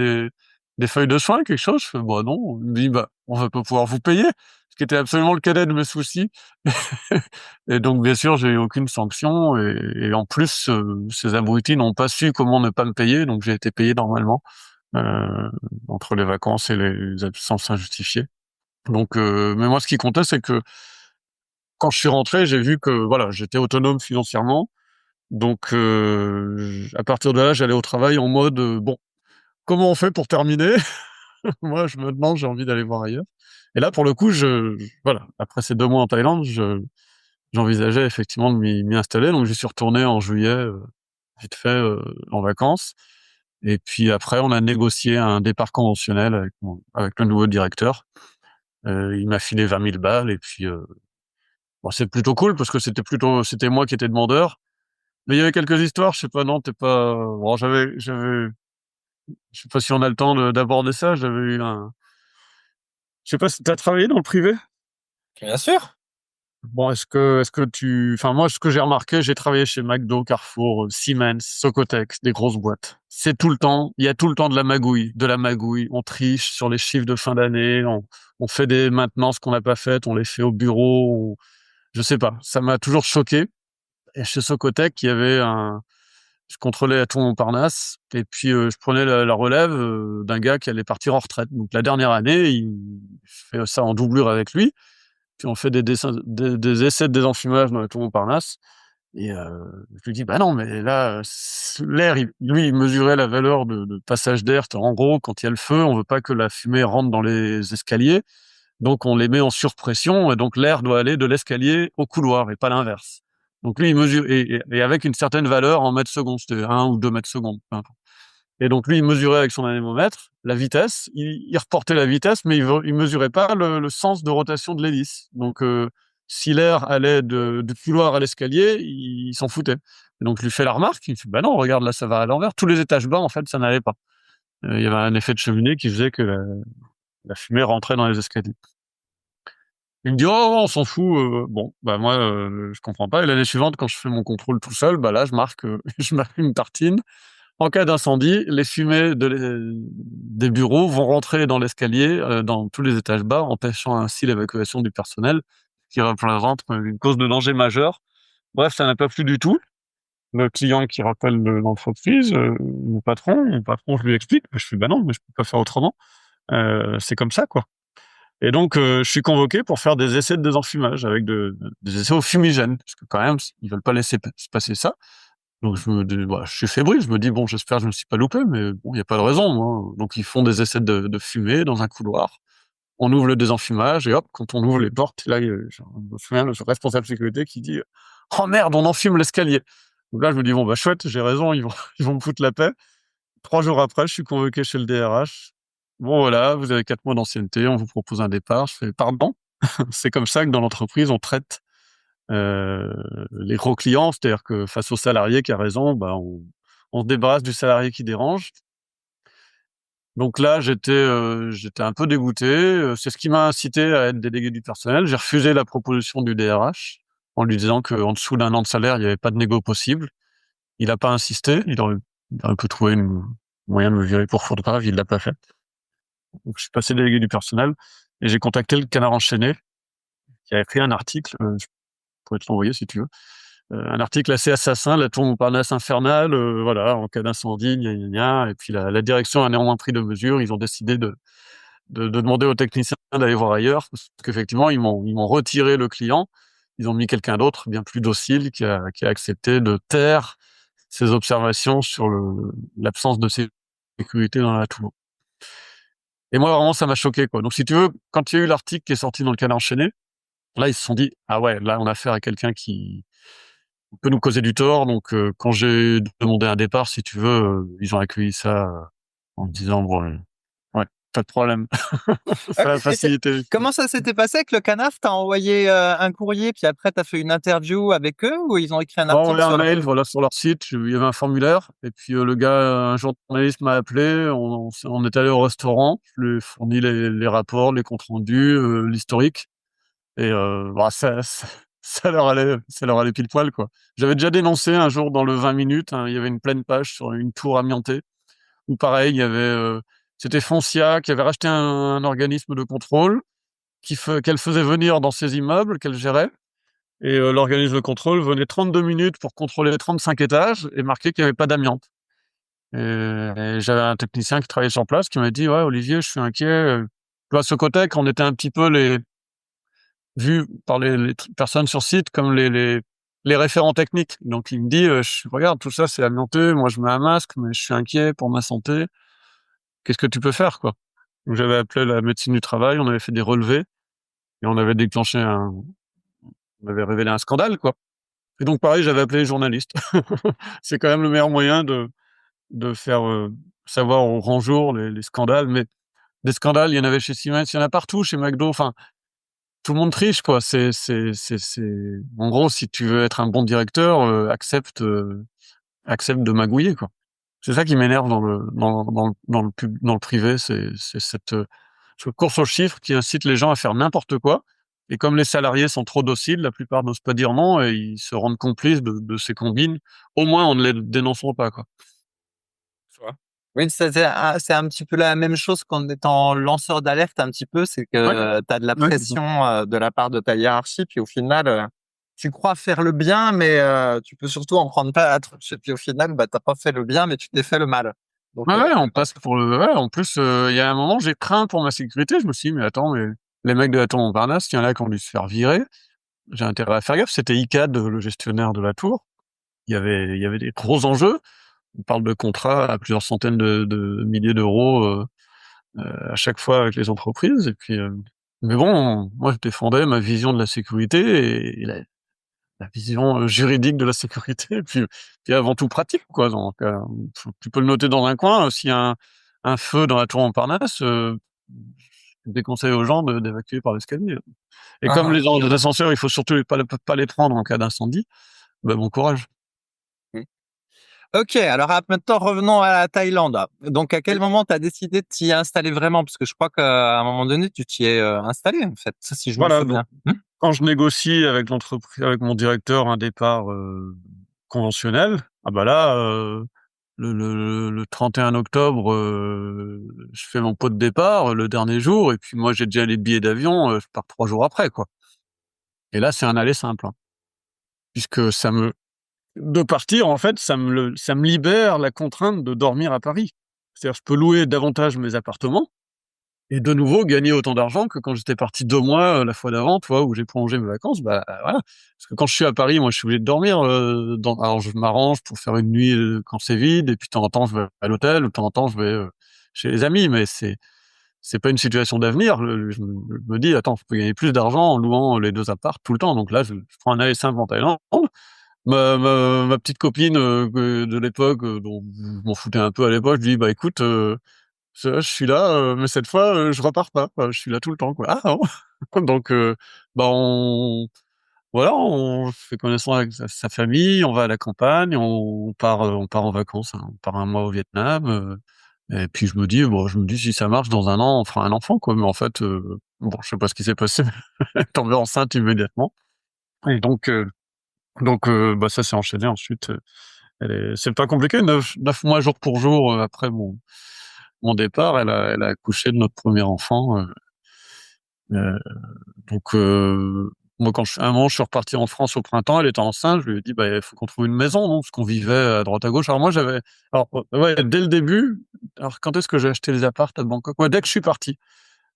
des feuilles de soins, quelque chose? Je fais, bah non. Il me dit, bah, on va pas pouvoir vous payer. ce qui était absolument le cadet de mes soucis. Et donc, bien sûr, j'ai eu aucune sanction. Et en plus, ces abrutis n'ont pas su comment ne pas me payer, donc j'ai été payé normalement, euh, entre les vacances et les absences injustifiées. Donc, mais moi, ce qui comptait, c'est que quand je suis rentré, j'ai vu que voilà, j'étais autonome financièrement. Donc, à partir de là, j'allais au travail en mode bon, comment on fait pour terminer? Moi, je me demande, j'ai envie d'aller voir ailleurs. Et là, pour le coup, voilà, après ces 2 mois en Thaïlande, j'envisageais effectivement de m'y installer. Donc, j'y suis retourné en juillet, vite fait, en vacances. Et puis après, on a négocié un départ conventionnel avec le nouveau directeur. Il m'a filé 20 000 balles et puis bon, c'est plutôt cool parce que c'était moi qui étais demandeur. Mais il y avait quelques histoires, je sais pas, non, t'es pas. Bon, je sais pas si on a le temps d'aborder ça. Je sais pas si t'as travaillé dans le privé.
Bien sûr.
Bon, enfin moi, ce que j'ai remarqué, j'ai travaillé chez McDo, Carrefour, Siemens, Socotex, des grosses boîtes. Il y a tout le temps de la magouille. On triche sur les chiffres de fin d'année, on fait des maintenances qu'on n'a pas faites, on les fait au bureau. Je sais pas, ça m'a toujours choqué. Et chez Socotec, je contrôlais à tout Montparnasse, et puis je prenais la relève d'un gars qui allait partir en retraite. Donc la dernière année, je fais ça en doublure avec lui. Puis on fait des essais de désenfumage dans la tour Montparnasse. Et je lui dis, bah non, mais là, l'air, lui, il mesurait la valeur de passage d'air. En gros, quand il y a le feu, on veut pas que la fumée rentre dans les escaliers. Donc on les met en surpression, et donc l'air doit aller de l'escalier au couloir et pas l'inverse. Donc lui, il mesure, et avec une certaine valeur en mètres secondes, c'était 1 ou 2 mètres secondes. Et donc lui, il mesurait avec son anémomètre la vitesse, il reportait la vitesse, mais il mesurait pas le sens de rotation de l'hélice. Donc si l'air allait du couloir à l'escalier, il s'en foutait. Et donc je lui fais la remarque, il me fait bah non, regarde là, ça va à l'envers. Tous les étages bas, en fait, ça n'allait pas. Il y avait un effet de cheminée qui faisait que la fumée rentrait dans les escaliers. Il me dit: «Oh, on s'en fout», bon, bah, moi, je comprends pas. Et l'année suivante, quand je fais mon contrôle tout seul, bah, là, je marque, je marque une tartine. En cas d'incendie, les fumées des bureaux vont rentrer dans l'escalier, dans tous les étages bas, empêchant ainsi l'évacuation du personnel, ce qui représente une cause de danger majeur. Bref, ça n'a pas plu du tout. Le client qui rappelle l'entreprise, mon patron, je lui explique. Je fais: «Bah, non, mais je peux pas faire autrement. C'est comme ça, quoi». Et donc, je suis convoqué pour faire des essais de désenfumage avec des essais au fumigène, parce que quand même, ils veulent pas laisser se passer ça. Donc je suis fébrile, je me dis: «Bon, j'espère que je me suis pas loupé, mais bon, il y a pas de raison, moi». Donc ils font des essais de fumée dans un couloir. On ouvre le désenfumage et hop, quand on ouvre les portes, là, je me souviens, le responsable sécurité qui dit: «Oh merde, on enfume l'escalier». Donc là, je me dis: «Bon, bah, chouette, j'ai raison, ils vont ils vont me foutre la paix». 3 jours après, je suis convoqué chez le DRH. «Bon voilà, vous avez 4 mois d'ancienneté, on vous propose un départ». Je fais: «Pardon?» C'est comme ça que dans l'entreprise, on traite, heu, les gros clients. C'est-à-dire que face au salarié qui a raison, bah, on se débarrasse du salarié qui dérange. Donc là, j'étais un peu dégoûté, c'est ce qui m'a incité à être délégué du personnel. J'ai refusé la proposition du DRH en lui disant qu'en dessous d'1 an de salaire, il y avait pas de négo possible. Il a pas insisté, il aurait pu trouver moyen de me virer pour faute grave, il l'a pas fait. Donc je suis passé délégué du personnel et j'ai contacté le Canard enchaîné qui a écrit un article, je pourrais te l'envoyer si tu veux. Un article assez assassin, la tour Montparnasse infernale, voilà, en cas d'incendie, gna gna gna. Et puis la direction a néanmoins pris de mesures. Ils ont décidé de demander aux techniciens d'aller voir ailleurs, parce qu'effectivement, ils m'ont retiré le client. Ils ont mis quelqu'un d'autre, bien plus docile, qui a accepté de taire ses observations sur l'absence de sécurité dans la tour. Et moi, vraiment, ça m'a choqué, quoi. Donc, si tu veux, quand il y a eu l'article qui est sorti dans le Canard enchaîné, là, ils se sont dit: «Ah ouais, là, on a affaire à quelqu'un qui peut nous causer du tort». Donc, quand j'ai demandé un départ, si tu veux, ils ont accueilli ça, en me disant: «Bon, ouais, pas de problème».
OK.
Ça a
Et
facilité.
comment ça s'était passé avec le CANAF? Tu as envoyé, un courrier, puis après tu as fait une interview avec eux ou ils ont écrit un
J'ai
article
envoyé un
sur le
mail, voilà, sur leur site, il y avait un formulaire et puis, le gars, un journaliste m'a appelé, on est allé au restaurant, je lui ai fourni les rapports, les comptes rendus, l'historique. Et bah, ça leur allait pile poil, quoi. J'avais déjà dénoncé un jour dans le 20 minutes, il y avait une pleine page sur une tour amiantée où pareil, il y avait, c'était Foncia qui avait racheté un organisme de contrôle qu'elle faisait venir dans ses immeubles, qu'elle gérait. Et l'organisme de contrôle venait 32 minutes pour contrôler 35 étages et marquer qu'il n'y avait pas d'amiante. Et j'avais un technicien qui travaillait sur place qui m'a dit: «Ouais, Olivier, je suis inquiet». Tu vois, ce côté qu'on était un petit peu vus par les personnes sur site comme les référents techniques. Donc il me dit: Regarde, tout ça, c'est amianté. Moi, je mets un masque, mais je suis inquiet pour ma santé. Qu'est-ce que tu peux faire, quoi?» Donc j'avais appelé la médecine du travail, on avait fait des relevés et on avait révélé un scandale, quoi. Et donc pareil, j'avais appelé les journalistes. C'est quand même le meilleur moyen de faire, savoir au grand jour les scandales. Mais des scandales, il y en avait chez Siemens, il y en a partout, chez McDo, enfin, tout le monde triche, quoi. C'est en gros, si tu veux être un bon directeur, accepte de magouiller, quoi. C'est ça qui m'énerve dans le privé, c'est cette course aux chiffres qui incite les gens à faire n'importe quoi. Et comme les salariés sont trop dociles, la plupart n'osent pas dire non et ils se rendent complices de ces combines. Au moins, on ne les dénonceront pas, quoi.
Tu vois? Oui, c'est un petit peu la même chose qu'en étant lanceur d'alerte un petit peu, c'est
Ouais,
que tu as de la
ouais, c'est ça.
pression, de la part de ta hiérarchie, puis au final, tu crois faire le bien, mais tu peux surtout en prendre pas la tronche et puis au final, bah, tu pas fait le bien, mais tu t'es fait le mal. Donc
Ouais, ouais, on passe pour le ouais, en plus, il y a un moment, j'ai craint pour ma sécurité. Je me suis dit: «Mais attends, mais les mecs de la tour Montparnasse, il y en a qui ont dû se faire virer. J'ai intérêt à faire gaffe». C'était Icade, le gestionnaire de la tour. Il y avait des gros enjeux. On parle de contrats à plusieurs centaines de milliers d'euros, à chaque fois avec les entreprises et puis, mais bon, moi je défendais ma vision de la sécurité et la vision, juridique de la sécurité et puis avant tout pratique, quoi. Donc, tu peux le noter dans un coin, s'il y a un feu dans la tour Montparnasse, je déconseille aux gens d'évacuer par l'escalier. Et comme
ah,
les ascenseurs, il faut surtout pas les prendre en cas d'incendie, bah, bon courage.
mmh. OK, alors maintenant revenons à la Thaïlande. Donc à quel moment tu as décidé de t'y installer vraiment? Parce que je crois qu'à un moment donné, tu t'y es, installé en fait, ça si je me
Voilà, donc
souviens. Mmh?
quand je négocie avec avec mon directeur un départ, conventionnel, ah bah là, le 31 octobre, je fais mon pot de départ, le dernier jour et puis moi j'ai déjà les billets d'avion, je pars 3 jours après, quoi. Et là, c'est un aller simple, hein, puisque de partir, en fait, ça me libère la contrainte de dormir à Paris. C'est-à-dire, je peux louer davantage mes appartements et de nouveau gagner autant d'argent que quand j'étais parti 2 mois, la fois d'avant, tu vois? Où j'ai prolongé mes vacances, bah, voilà. Parce que quand je suis à Paris, moi, je suis obligé de dormir, alors je m'arrange pour faire une nuit, quand c'est vide et puis de temps en temps, je vais à l'hôtel ou de temps en temps, je vais, chez les amis, mais c'est pas une situation d'avenir. Je me dis: «Attends, je peux gagner plus d'argent en louant les 2 apparts tout le temps». Donc là, je prends un aller simple en Thaïlande. Ma petite copine, de l'époque, dont je m'en foutais un peu à l'époque, je lui dis: «Bah, écoute, je suis là, mais cette fois, je repars pas, je suis là tout le temps, quoi». «Ah bon?» Donc bah, on fait connaissance avec sa famille, on va à la campagne, on part en vacances, hein, on part un mois au Vietnam, et puis je me dis: «Si ça marche, dans un an, on fera un enfant, quoi». Mais en fait, bon, je sais pas ce qui s'est passé, elle est tombée enceinte immédiatement et donc bah, ça s'est enchaîné ensuite, c'est pas compliqué, 9 mois jour pour jour, après mon départ, elle a accouché de notre premier enfant, heu, donc moi à un moment, je suis reparti en France au printemps, elle était enceinte, je lui ai dit: «Bah, il faut qu'on trouve une maison, non?» Parce qu'on vivait à droite à gauche. Alors ouais, dès le début, alors quand est-ce que j'ai acheté les apparts à Bangkok? Ouais, dès que je suis parti.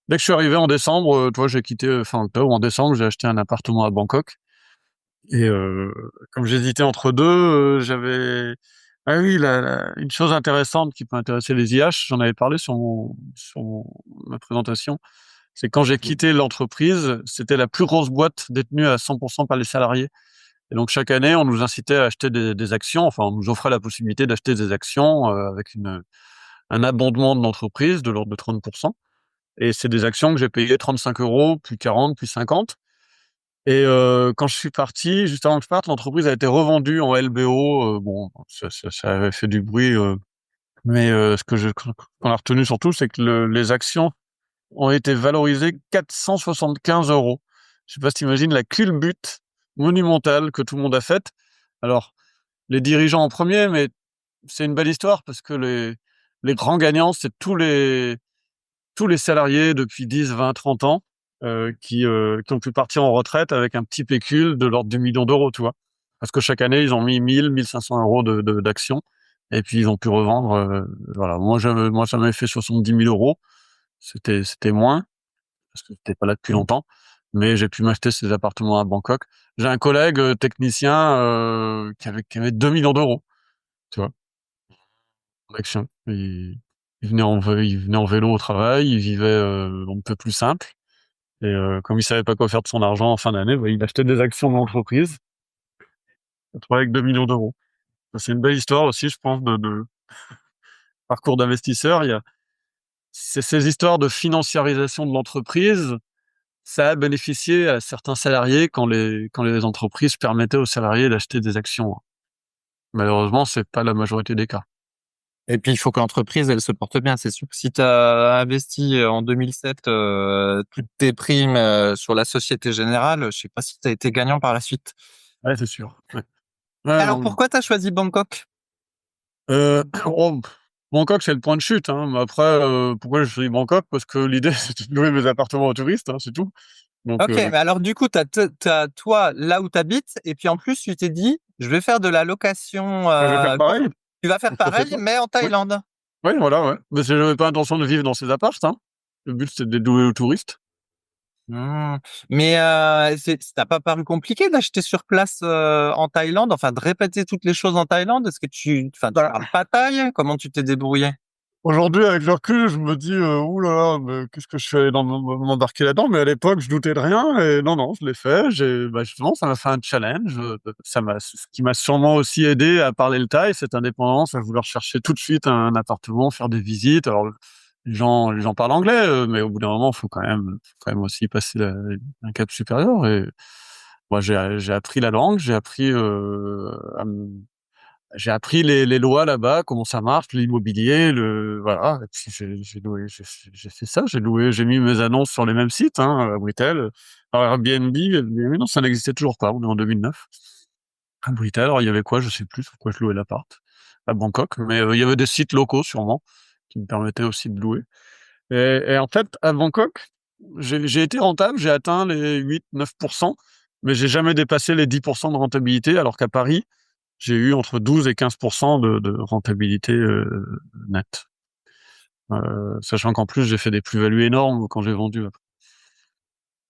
Dès que je suis arrivé en décembre, tu vois, j'ai quitté, fin octobre. En décembre, j'ai acheté un appartement à Bangkok. Et comme j'hésitais entre 2, j'avais ah oui, une chose intéressante qui peut intéresser les IH, j'en avais parlé ma présentation, c'est quand j'ai
Mmh.
quitté l'entreprise, c'était la plus grosse boîte détenue à 100 par les salariés et donc chaque année, on nous incitait à acheter des actions, enfin, on nous offrait la possibilité d'acheter des actions, avec un abondement de l'entreprise de l'ordre de 30 et c'est des actions que j'ai payées 35 €, puis 40, puis 50. Et quand je suis parti, juste avant que je parte, l'entreprise a été revendue en LBO, bon, ça avait fait du bruit, mais ce qu'on a retenu surtout, c'est que les actions ont été valorisées 475 €. Je sais pas si tu imagines la culbute monumentale que tout le monde a faite. Alors, les dirigeants en premier, mais c'est une belle histoire parce que les grands gagnants, c'est tous les salariés depuis 10, 20, 30 ans qui ont pu partir en retraite avec un petit pécule de l'ordre du million d'euros, tu vois. Parce que chaque année, ils ont mis 1 500 euros d'actions, et puis ils ont pu revendre. Voilà. Moi, ça m'avait fait 70 000 euros. C'était moins parce que j'étais pas là depuis longtemps, mais j'ai pu m'acheter ces appartements à Bangkok. J'ai un collègue technicien qui avait 2 millions d'euros, tu vois, en action. Il venait en vélo au travail, il vivait un peu plus simple. Et comme il savait pas quoi faire de son argent en fin d'année, bah, il achetait des actions d'entreprise. Il a trouvé avec 2 millions d'euros. C'est une belle histoire aussi, je pense, de parcours d'investisseur. C'est ces histoires de financiarisation de l'entreprise. Ça a bénéficié à certains salariés quand les entreprises permettaient aux salariés d'acheter des actions. Malheureusement, c'est pas la majorité des cas.
Et puis, il faut que l'entreprise, elle se porte bien. C'est sûr que si tu as investi en 2007 toutes tes primes sur la Société Générale, je sais pas si tu as été gagnant par la suite.
Ouais, c'est sûr. Ouais. Ouais,
Alors,
non.
pourquoi tu as choisi Bangkok?
Oh, Bangkok, c'est le point de chute, hein. Mais après, pourquoi je suis Bangkok? Parce que l'idée, c'était de louer mes appartements aux touristes, hein, c'est tout. Donc,
Ok, mais alors du coup, t'as toi là où tu habites, et puis en plus, tu t'es dit, je vais faire de la location.
je vais faire pareil.
Tu vas faire
Pourquoi
pareil,
pas?
mais en
Oui,
Thaïlande.
oui, voilà, ouais. Mais j'avais pas intention de vivre dans ces apparts, hein. Le but, c'était de les louer aux touristes.
Hmm. Mais ça t'a pas paru compliqué d'acheter sur place en Thaïlande, enfin de répéter toutes les choses en Thaïlande? Est-ce que tu
Bah,
parles pas thaï? Comment tu t'es débrouillé?
aujourd'hui, avec le recul, je me dis, ouh là là, mais qu'est-ce que je fais m'embarquer là-dedans? Mais à l'époque, je doutais de rien, et non, non, je l'ai fait. Justement, ça m'a fait un challenge. Ce qui m'a sûrement aussi aidé à parler le thaï, cette indépendance, à vouloir chercher tout de suite un appartement, faire des visites. Alors, les gens parlent anglais, mais au bout d'un moment, faut quand même aussi passer un cap supérieur. Et moi, j'ai appris la langue, j'ai appris les lois là-bas, comment ça marche, l'immobilier, voilà. Et puis j'ai fait ça, j'ai mis mes annonces sur les mêmes sites, hein, à Britel. Alors Airbnb, mais non, ça n'existait toujours pas. On est en 2009. À Britel, alors il y avait quoi? Je sais plus sur quoi je louais l'appart à Bangkok, mais il y avait des sites locaux sûrement qui me permettaient aussi de louer. Et en fait, à Bangkok, j'ai été rentable, j'ai atteint les 8-9%, mais j'ai jamais dépassé les 10% de rentabilité, alors qu'à Paris, j'ai eu entre 12 et 15% de rentabilité nette. Sachant qu'en plus, j'ai fait des plus-values énormes quand j'ai vendu.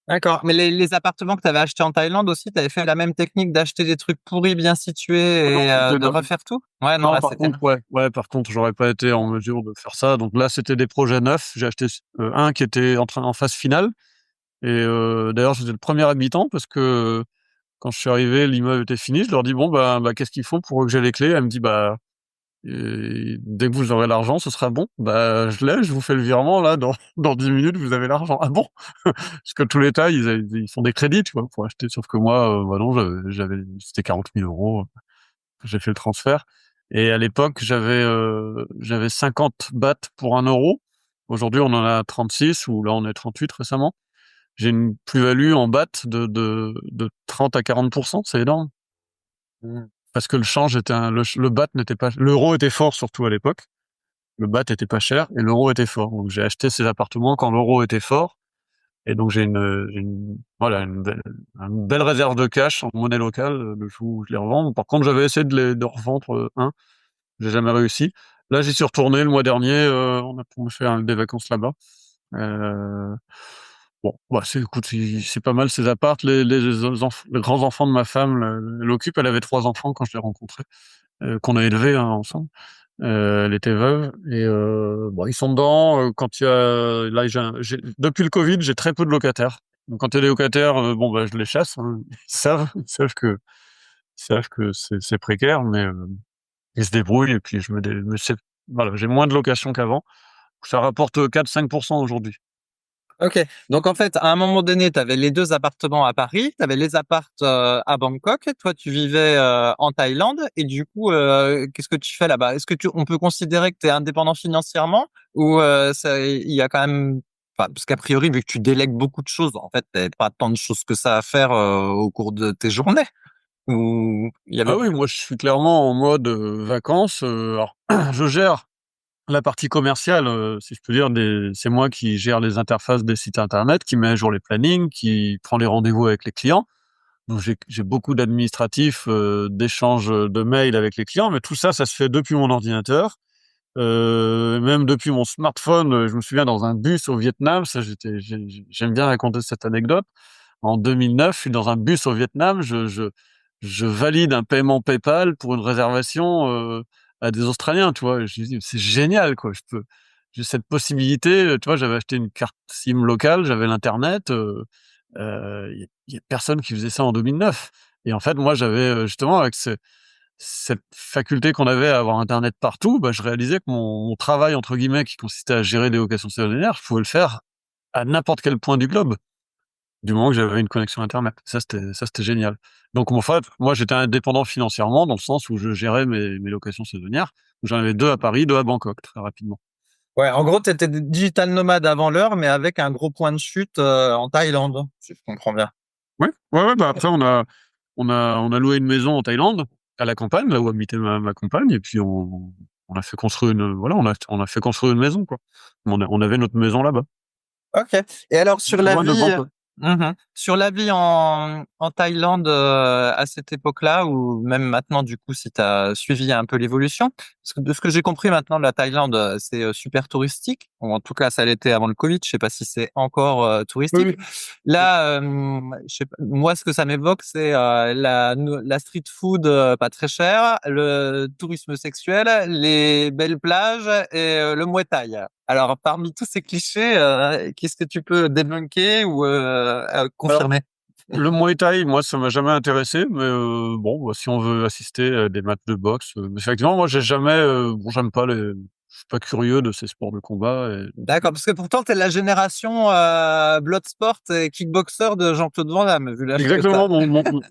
D'accord. Mais les appartements que tu avais achetés en Thaïlande aussi, tu avais fait la même technique d'acheter des trucs pourris bien situés et de refaire tout? Ouais, non,
Non,
là
par
c'était.
contre, ouais, par contre, j'aurais pas été en mesure de faire ça. Donc là, c'était des projets neufs. J'ai acheté un qui était en phase finale. Et d'ailleurs, j'étais le premier habitant parce que quand je suis arrivé, l'immeuble était fini. Je leur dis, bon, bah qu'est-ce qu'il faut pour que j'ai les clés? Elle me dit, bah, dès que vous aurez l'argent, ce sera bon. Bah, je l'ai, je vous fais le virement, là, dans 10 minutes, vous avez l'argent. Ah bon? Parce que tous les tas, ils font des crédits, tu vois, pour acheter. Sauf que moi, bah non, c'était 40 000 euros. J'ai fait le transfert. Et à l'époque, j'avais 50 bahts pour 1 euro. Aujourd'hui, on en a 36, ou là, on est 38 récemment. J'ai une plus-value en bahts de 30 à 40%. C'est énorme.
Hmm.
Parce que le change le baht n'était pas, l'euro était fort surtout à l'époque. Le baht était pas cher et l'euro était fort. Donc j'ai acheté ces appartements quand l'euro était fort. Et donc voilà, une belle réserve de cash en monnaie locale le jour où je les revends. Par contre, j'avais essayé de revendre j'ai jamais réussi. Là, j'y suis retourné le mois dernier. On a fait des vacances là-bas. Euh, bon, bah, écoute, c'est pas mal ces apparts. Les grands enfants de ma femme l'occupent. Elle avait 3 enfants quand je l'ai rencontrée, qu'on a élevés hein, ensemble. Elle était veuve et bon, ils sont dedans. Quand il y a là, depuis le Covid, j'ai très peu de locataires. Donc quand il y a des locataires, bon bah je les chasse, hein. Ils savent que c'est précaire, mais ils se débrouillent et puis voilà, j'ai moins de locations qu'avant. Ça rapporte 4-5% aujourd'hui.
Ok. Donc en fait, à un moment donné, tu avais les deux appartements à Paris, tu avais les apparts à Bangkok, toi tu vivais en Thaïlande, et du coup, qu'est-ce que tu fais là-bas? Est-ce que on peut considérer que tu es indépendant financièrement ou il y a quand même, enfin, parce qu'a priori, vu que tu délègues beaucoup de choses, en fait, t'as pas tant de choses que ça à faire au cours de tes journées. Ou il y avait
Ah oui, moi je suis clairement en mode vacances. Alors, je gère la partie commerciale, si je peux dire, c'est moi qui gère les interfaces des sites internet, qui met à jour les plannings, qui prend les rendez-vous avec les clients. Donc j'ai beaucoup d'administratifs, d'échanges de mails avec les clients, mais tout ça, ça se fait depuis mon ordinateur. Même depuis mon smartphone, je me souviens dans un bus au Vietnam, ça j'aime bien raconter cette anecdote. En 2009, je suis dans un bus au Vietnam, je valide un paiement PayPal pour une réservation à des Australiens, tu vois. Je me dis, c'est génial, quoi. J'ai cette possibilité, tu vois. J'avais acheté une carte SIM locale, j'avais l'internet. Il y a personne qui faisait ça en 2009. Et en fait, moi, j'avais justement avec cette faculté qu'on avait à avoir internet partout, bah, je réalisais que mon travail entre guillemets qui consistait à gérer des locations saisonnières, je pouvais le faire à n'importe quel point du globe. Du moment que j'avais une connexion internet. Ça, c'était génial. Donc, en fait, moi, j'étais indépendant financièrement dans le sens où je gérais mes locations saisonnières. J'en avais 2 à Paris, 2 à Bangkok, très rapidement.
Ouais, en gros, tu étais digital nomade avant l'heure, mais avec un gros point de chute en Thaïlande, si je comprends bien.
Ouais, ouais, ouais, bah, après, on a loué une maison en Thaïlande, à la campagne, là où habitait ma compagne, et puis on a fait construire voilà, on a fait construire une maison, quoi. On avait notre maison là-bas.
Ok. Et alors
Loin de Bangkok.
sur la vie en Thaïlande à cette époque-là, ou même maintenant du coup, si tu as suivi un peu l'évolution, parce que de ce que j'ai compris maintenant, la Thaïlande c'est super touristique, ou en tout cas ça l'était avant le Covid. Je sais pas si c'est encore
Oui,
touristique.
oui.
Là, je sais pas, moi ce que ça m'évoque, c'est la street food pas très cher, le tourisme sexuel, les belles plages et le Muay Thai. Alors, parmi tous ces clichés, qu'est-ce que tu peux débunker ou
Alors,
confirmer?
le Muay Thai, moi, ça m'a jamais intéressé, mais bon, bah, si on veut assister à des matchs de boxe, mais effectivement, moi, j'ai jamais, bon, j'aime pas je suis pas curieux de ces sports de combat. Et
D'accord, parce que pourtant, tu es la génération Bloodsport et kickboxer de Jean-Claude Van Damme, vu l'âge que tu as.
exactement,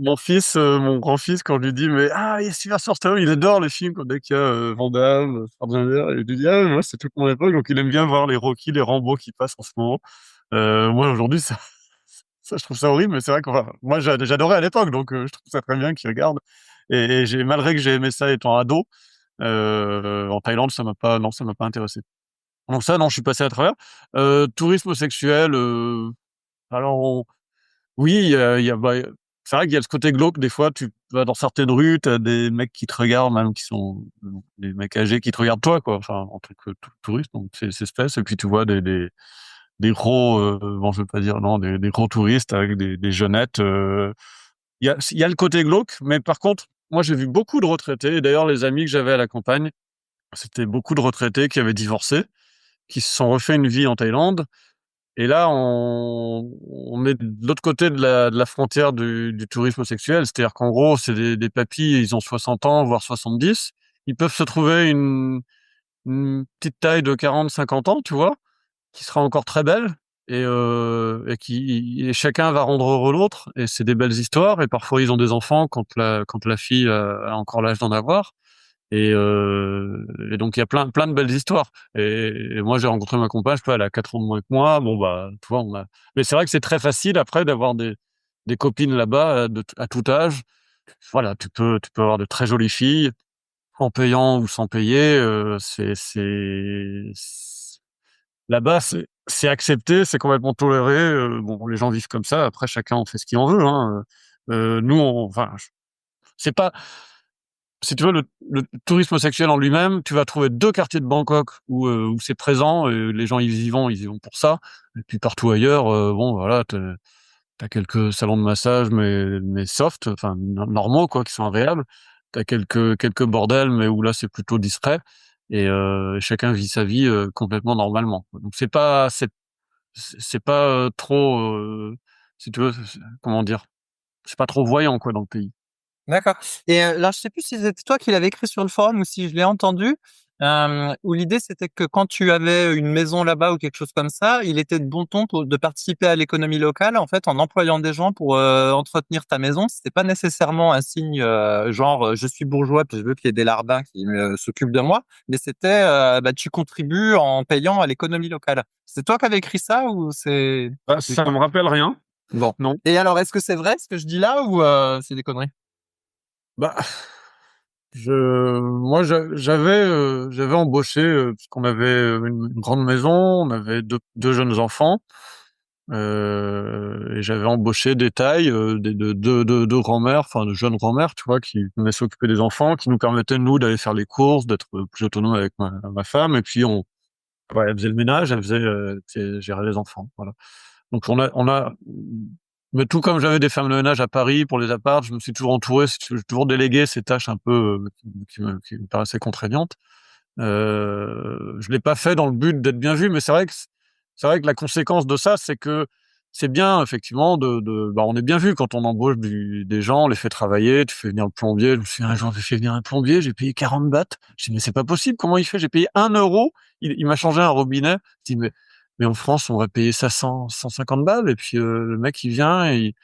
mon fils, mon grand-fils, quand je lui dis, mais ah, il y a Sylvester Stallone, il adore les films, dès qu'il y a Van Damme, Schwarzenegger, et je lui dis, ah, moi, c'est toute mon époque, donc il aime bien voir les Rocky, les Rambo qui passent en ce moment. Moi, aujourd'hui, ça, je trouve ça horrible, mais c'est vrai que enfin, moi, j'adorais à l'époque, donc je trouve ça très bien qu'il regarde. Et malgré que j'ai aimé ça étant ado, en Thaïlande, ça m'a pas intéressé. Donc ça, non, je suis passé à travers. Tourisme sexuel, alors oui, bah, c'est vrai qu'il y a ce côté glauque. Des fois, tu vas dans certaines rues, t'as des mecs qui te regardent, même qui sont des mecs âgés qui te regardent toi, quoi. Enfin, en tant que touriste, donc c'est espèce. Et puis tu vois des gros, bon, je veux pas dire non, des gros touristes avec des jeunettes. Il y a le côté glauque, mais par contre, moi j'ai vu beaucoup de retraités. Et d'ailleurs, les amis que j'avais à la campagne, c'était beaucoup de retraités qui avaient divorcé, qui se sont refait une vie en Thaïlande. Et là, on est de l'autre côté de la frontière du tourisme sexuel. C'est-à-dire qu'en gros, c'est des papys, ils ont 60 ans, voire 70. Ils peuvent se trouver une petite taille de 40, 50 ans, tu vois, qui sera encore très belle et chacun va rendre heureux l'autre. Et c'est des belles histoires. Et parfois, ils ont des enfants quand la fille a encore l'âge d'en avoir. Et donc il y a plein de belles histoires. Et moi j'ai rencontré ma compagne, je sais pas, elle a 4 ans de moins que moi. Bon bah tu vois, mais c'est vrai que c'est très facile après d'avoir des copines là-bas à tout âge. Voilà, tu peux avoir de très jolies filles en payant ou sans payer. Là-bas c'est accepté, c'est complètement toléré. Bon, les gens vivent comme ça. Après chacun en fait ce qu'il en veut. Hein. Nous, enfin, c'est pas si tu veux, le tourisme sexuel en lui-même, tu vas trouver 2 quartiers de Bangkok où c'est présent, les gens ils y vont pour ça. Et puis partout ailleurs, bon voilà, t'as quelques salons de massage, mais soft, enfin normaux quoi, qui sont agréables. T'as quelques bordels, mais où là c'est plutôt discret. Et chacun vit sa vie complètement normalement. Donc c'est pas trop, si tu veux, comment dire, c'est pas trop voyant quoi dans le pays.
D'accord. Et là, je sais plus si c'était toi qui l'avais écrit sur le forum ou si je l'ai entendu, où l'idée c'était que quand tu avais une maison là-bas ou quelque chose comme ça, il était de bon ton de participer à l'économie locale en fait en employant des gens pour entretenir ta maison. C'était pas nécessairement un signe genre je suis bourgeois puis je veux qu'il y ait des larbins qui s'occupent de moi, mais c'était bah, tu contribues en payant à l'économie locale. C'est toi qui avais écrit ça ou c'est
Bah, ça me rappelle rien,
bon.
non.
Et alors, est-ce que c'est vrai ce que je dis là ou c'est des conneries?
Bah J'avais embauché parce qu'on avait une grande maison, on avait deux jeunes enfants. Et j'avais embauché des tailles, deux grand-mères, enfin de jeunes grand-mères, tu vois, qui venaient s'occuper des enfants, qui nous permettaient nous d'aller faire les courses, d'être plus autonome avec ma femme, et puis elle faisait le ménage, elle gérait les enfants, voilà. Donc mais tout comme j'avais des femmes de ménage à Paris pour les apparts, je me suis toujours entouré, si tu veux, j'ai toujours délégué ces tâches un peu qui me paraissaient contraignantes. Je l'ai pas fait dans le but d'être bien vu, mais c'est vrai que la conséquence de ça, c'est que c'est bien effectivement bah, on est bien vu quand on embauche des gens, on les fait travailler, tu fais venir le plombier. Je me souviens un jour, j'ai fait venir un plombier, j'ai payé 40 bahts. Je dis mais c'est pas possible, comment il fait? J'ai payé 1 euro, il m'a changé un robinet. Je dis mais en France on va payer ça 150 balles et puis le mec il vient et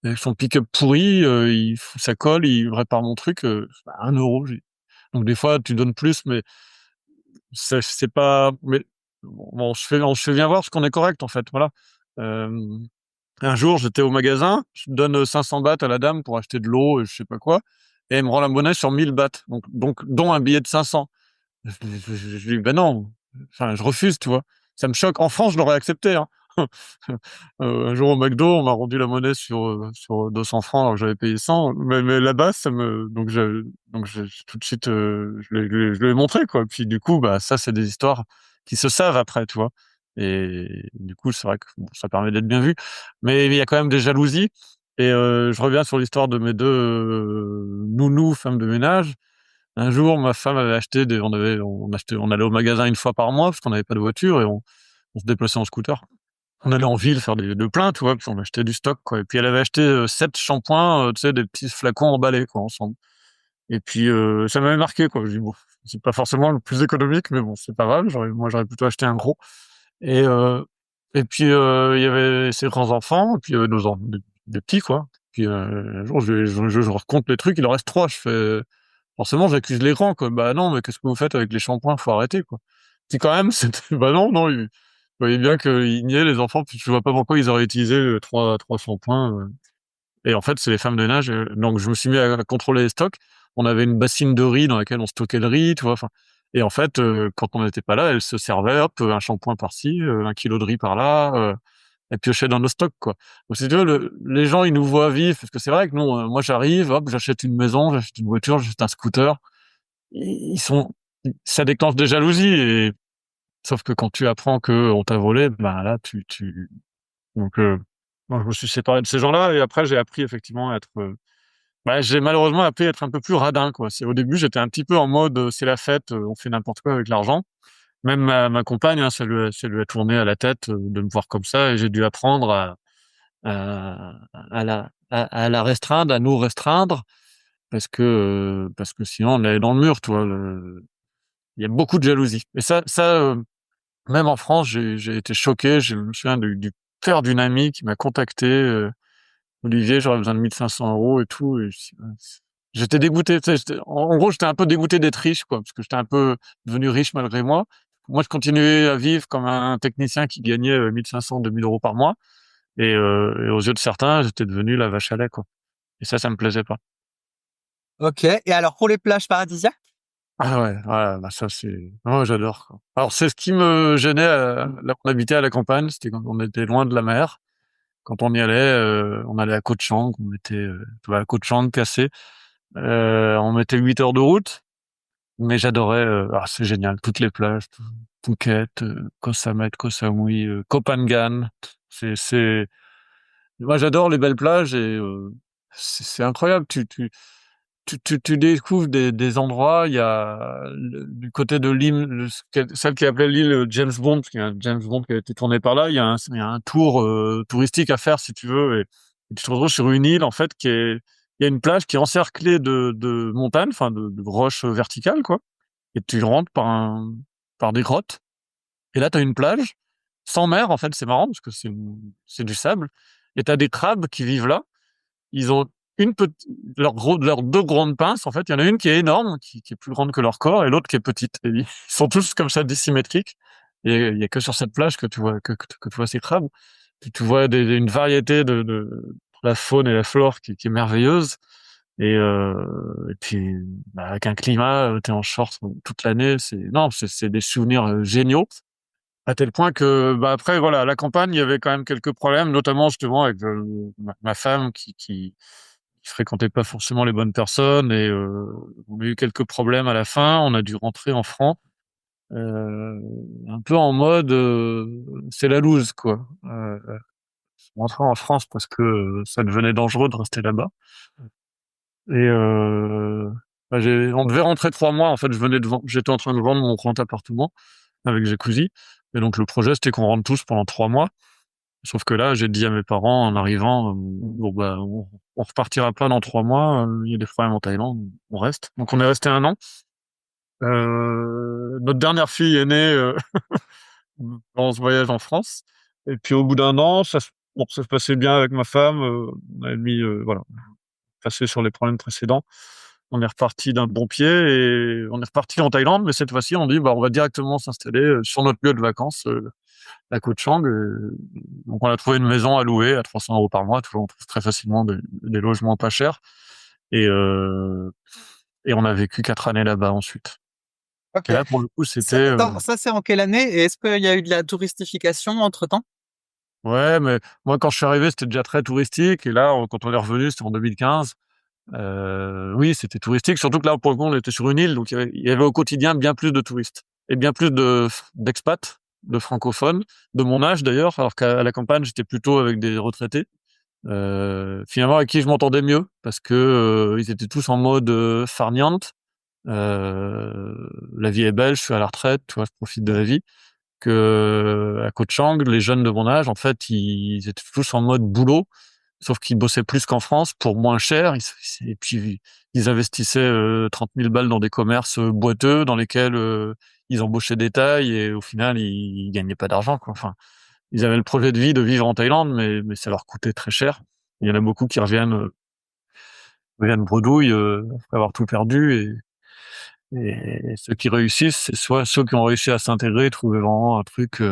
avec son pick-up pourri, il fout sa colle, il répare mon truc, 1 euro. Donc des fois tu donnes plus, mais c'est pas. Mais bon, on se fait bien voir parce qu'on est correct en fait. Voilà. Euh, un jour, j'étais au magasin, je donne 500 bahts à la dame pour acheter de l'eau et je sais pas quoi, et elle me rend la monnaie sur 1000 bahts, donc dont un billet de 500. Je dis ben non, enfin je refuse, tu vois. Ça me choque. En France, je l'aurais accepté, hein. Un jour au McDo, on m'a rendu la monnaie sur 200 francs alors que j'avais payé 100. Mais là-bas, tout de suite, je l'ai montré, quoi. Puis du coup, bah ça, c'est des histoires qui se savent après, tu vois. Et du coup, c'est vrai que bon, ça permet d'être bien vu. Mais il y a quand même des jalousies. Et je reviens sur l'histoire de mes deux nounous, femmes de ménage. Un jour, ma femme avait acheté on allait au magasin une fois par mois parce qu'on n'avait pas de voiture et on se déplaçait en scooter. On allait en ville faire le plein, tu vois, puis on achetait du stock, quoi. Et puis elle avait acheté 7 shampoings, tu sais, des petits flacons emballés, quoi, ensemble. Et puis ça m'avait marqué, quoi. Je dis bon, c'est pas forcément le plus économique, mais bon, c'est pas grave. Moi, j'aurais plutôt acheté un gros. Et et puis il y avait ses grands enfants, et puis il y avait des petits, quoi. Puis un jour, je recompte les trucs, il en reste trois. Je fais forcément, j'accuse les grands, quoi. Bah non, mais qu'est-ce que vous faites avec les shampoings? Faut arrêter, quoi. Puis quand même, c'était, bah non, non, vous voyez bien qu'ils niaient les enfants, puis je vois pas pourquoi ils auraient utilisé trois shampoings. Et en fait, c'est les femmes de ménage. Donc, je me suis mis à contrôler les stocks. On avait une bassine de riz dans laquelle on stockait le riz, tu vois. Enfin, et en fait, quand on n'était pas là, elles se servaient, hop, un shampoing par-ci, 1 kilo de riz par-là, elles piochaient dans nos stocks, quoi. Donc, si tu veux, les gens, ils nous voient vivre, parce que c'est vrai que non, moi, j'arrive, hop, j'achète une maison, j'achète une voiture, j'achète un scooter. Ils sont, ça déclenche des jalousies, et sauf que quand tu apprends que on t'a volé, ben là, donc, moi, je me suis séparé de ces gens-là et après, j'ai appris effectivement à être, j'ai malheureusement appris à être un peu plus radin, quoi. Au début, j'étais un petit peu en mode, c'est la fête, on fait n'importe quoi avec l'argent. Même ma compagne, hein, ça lui a tourné à la tête, de me voir comme ça et j'ai dû apprendre à la restreindre, à nous restreindre parce que sinon on allait dans le mur, tu vois? Il y a beaucoup de jalousie et même en France, j'ai été choqué. Je me souviens du père d'une amie qui m'a contacté, Olivier, j'aurais besoin de 1 500 € et tout. Et j'étais dégoûté. Tu sais, en gros, j'étais un peu dégoûté d'être riche, quoi, parce que j'étais un peu devenu riche malgré moi. Moi, je continuais à vivre comme un technicien qui gagnait 1500, 2000 € par mois. Et aux yeux de certains, j'étais devenu la vache à lait, quoi. Et ça me plaisait pas.
Ok. Et alors pour les plages paradisiaques?
Ah ouais, ouais, bah ça c'est, moi j'adore, quoi. Alors c'est ce qui me gênait, là on habitait à la campagne, c'était quand on était loin de la mer. Quand on y allait, on allait à Koh Chang, on mettait, tu vois, à Koh Chang cassé, on mettait 8 heures de route, mais j'adorais, c'est génial, toutes les plages, Phuket, Koh Samet, Koh Samui, Koh Phangan. C'est, moi j'adore les belles plages et c'est incroyable. Tu découvres des endroits. Il y a du côté de l'île, celle qui est appelée l'île James Bond, parce qu'il y a un James Bond qui a été tourné par là. Il y a un tour touristique à faire si tu veux, et tu te retrouves sur une île en fait il y a une plage qui est encerclée de montagnes, enfin de roches verticales, quoi. Et tu rentres par des grottes. Et là, tu as une plage sans mer. En fait, c'est marrant parce que c'est du sable. Et tu as des crabes qui vivent là. Ils ont leurs deux grandes pinces, en fait, il y en a une qui est énorme, qui est plus grande que leur corps, et l'autre qui est petite. Et ils sont tous comme ça dissymétriques. Et il y a que sur cette plage que tu vois que tu vois ces crabes. Puis tu vois une variété de la faune et la flore qui est merveilleuse. Et puis, bah, avec un climat, t'es en short toute l'année. C'est des souvenirs géniaux. À tel point que, bah, après, voilà, à la campagne, il y avait quand même quelques problèmes, notamment justement avec ma femme qui fréquentait pas forcément les bonnes personnes. On a eu quelques problèmes à la fin. On a dû rentrer en France, un peu en mode, c'est la loose, quoi. Rentrer en France parce que ça devenait dangereux de rester là-bas. Bah, on devait rentrer 3 mois. En fait, j'étais en train de vendre mon grand appartement avec Jacuzzi. Et donc, le projet, c'était qu'on rentre tous pendant 3 mois. Sauf que là, j'ai dit à mes parents en arrivant, bon, bah, on repartira pas dans 3 mois. Il y a des problèmes en Thaïlande. On reste. Donc, on est resté un an. Notre dernière fille est née, dans ce voyage en France. Et puis, au bout d'un an, bon, ça se passait bien avec ma femme. On avait mis, voilà, passé sur les problèmes précédents. On est reparti d'un bon pied et on est reparti en Thaïlande, mais cette fois-ci, on dit, bah, on va directement s'installer sur notre lieu de vacances, la Koh Chang. Donc, on a trouvé une maison à louer à 300 € par mois. Tu vois, on trouve très facilement des logements pas chers. Et, euh, et on a vécu 4 années là-bas ensuite.
Ok.
Et là, pour le coup, c'était,
Attends, ça c'est en quelle année? Et est-ce qu'il y a eu de la touristification entre-temps?
ouais, mais moi, quand je suis arrivé, c'était déjà très touristique. Et là, quand on est revenu, c'était en 2015. Oui, c'était touristique, surtout que là, pour le coup, on était sur une île, donc il y avait au quotidien bien plus de touristes et bien plus d'expats, de francophones, de mon âge d'ailleurs, alors qu'à la campagne, j'étais plutôt avec des retraités. Finalement, avec qui je m'entendais mieux parce que ils étaient tous en mode farniente. La vie est belle, je suis à la retraite, tu vois, je profite de la vie. Que à Koh Chang, les jeunes de mon âge, en fait, ils étaient tous en mode boulot. Sauf qu'ils bossaient plus qu'en France pour moins cher. Et puis, ils investissaient 30 000 balles dans des commerces boiteux dans lesquels ils embauchaient des tailles et au final, ils gagnaient pas d'argent, quoi. Enfin, ils avaient le projet de vie de vivre en Thaïlande, mais ça leur coûtait très cher. Il y en a beaucoup qui reviennent bredouilles après avoir tout perdu. Et ceux qui réussissent, c'est soit ceux qui ont réussi à s'intégrer, trouver vraiment un truc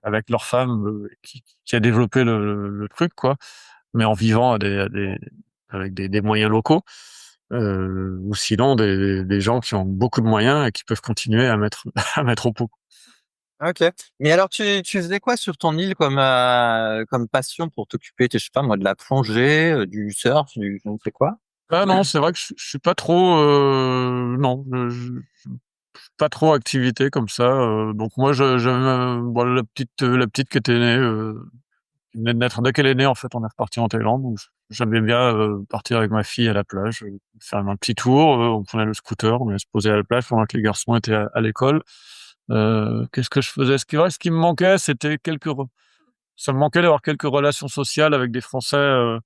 avec leur femme qui a développé le truc, quoi, mais en vivant avec des moyens locaux, ou sinon des gens qui ont beaucoup de moyens et qui peuvent continuer à mettre à mettre au pot.
Ok. Mais alors, tu faisais quoi sur ton île comme passion pour t'occuper, je sais pas moi, de la plongée, du surf, je ne sais quoi?
Ah non, c'est vrai que je suis pas trop, non, pas trop activité comme ça. Donc moi, j'avais bon, la petite qui était née, qui venait de naître. Dès qu'elle est née, en fait, on est reparti en Thaïlande. Donc j'aimais bien partir avec ma fille à la plage, faire un petit tour. On prenait le scooter, on allait se poser à la plage pendant que les garçons étaient à l'école. Qu'est-ce que je faisais? Ce qui me manquait, c'était ça me manquait d'avoir quelques relations sociales avec des Français,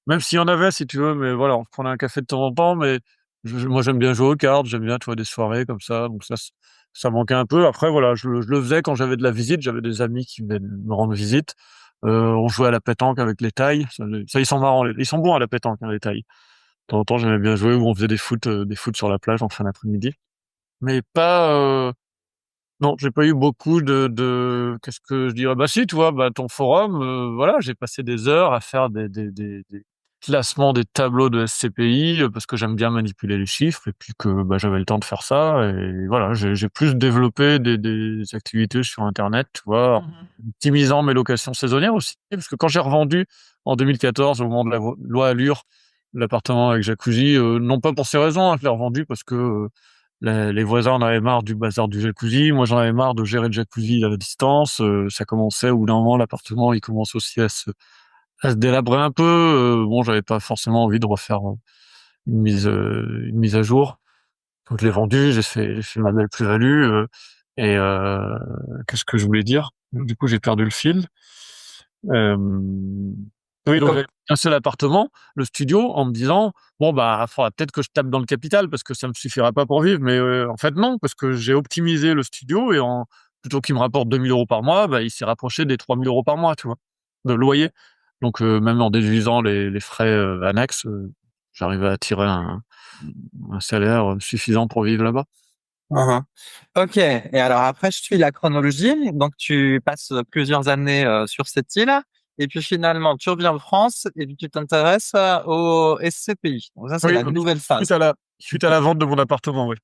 même s'il y en avait, si tu veux, mais voilà, on se prenait un café de temps en temps. Mais moi, j'aime bien jouer aux cartes, j'aime bien, tu vois, des soirées comme ça. Donc ça manquait un peu. Après, voilà, je le faisais quand j'avais de la visite. J'avais des amis qui venaient me rendre visite. On jouait à la pétanque avec les Thaïs. Ça, ils sont marrants. Ils sont bons à la pétanque, hein, les Thaïs. De temps en temps, j'aimais bien jouer où on faisait des foot sur la plage en fin d'après-midi. Mais pas, non, j'ai pas eu beaucoup qu'est-ce que je dirais? Bah si, tu vois, bah ton forum, voilà, j'ai passé des heures à faire des classements, des tableaux de SCPI, parce que j'aime bien manipuler les chiffres et puis que bah j'avais le temps de faire ça. Et voilà, j'ai plus développé des activités sur Internet, tu vois, optimisant mes locations saisonnières aussi, parce que quand j'ai revendu en 2014 au moment de la loi Allure l'appartement avec jacuzzi, non pas pour ces raisons, hein, je l'ai revendu parce que les voisins en avaient marre du bazar du jacuzzi. Moi, j'en avais marre de gérer le jacuzzi à la distance. Ça commençait, au bout d'un moment, l'appartement, il commence aussi à se délabrer un peu. Bon, j'avais pas forcément envie de refaire une mise à jour. Donc, je l'ai vendu, j'ai fait ma belle plus-value. Et qu'est-ce que je voulais dire? Du coup, j'ai perdu le fil. Euh, oui, donc
Comme-
j'avais un seul appartement, le studio, en me disant, bon, bah, faudra peut-être que je tape dans le capital parce que ça me suffira pas pour vivre. Mais en fait, non, parce que j'ai optimisé le studio et plutôt qu'il me rapporte 2 000 € par mois, bah, il s'est rapproché des 3 000 € par mois, tu vois, de loyer. Donc, même en déduisant les frais annexes, j'arrivais à tirer un salaire suffisant pour vivre là-bas.
Mhm. Ok. Et alors après, je suis la chronologie. Donc, tu passes plusieurs années sur cette île. et puis finalement, tu reviens en France et puis tu t'intéresses au SCPI. Donc ça, c'est
Oui,
la nouvelle
suite
phase.
à la vente de mon appartement, oui.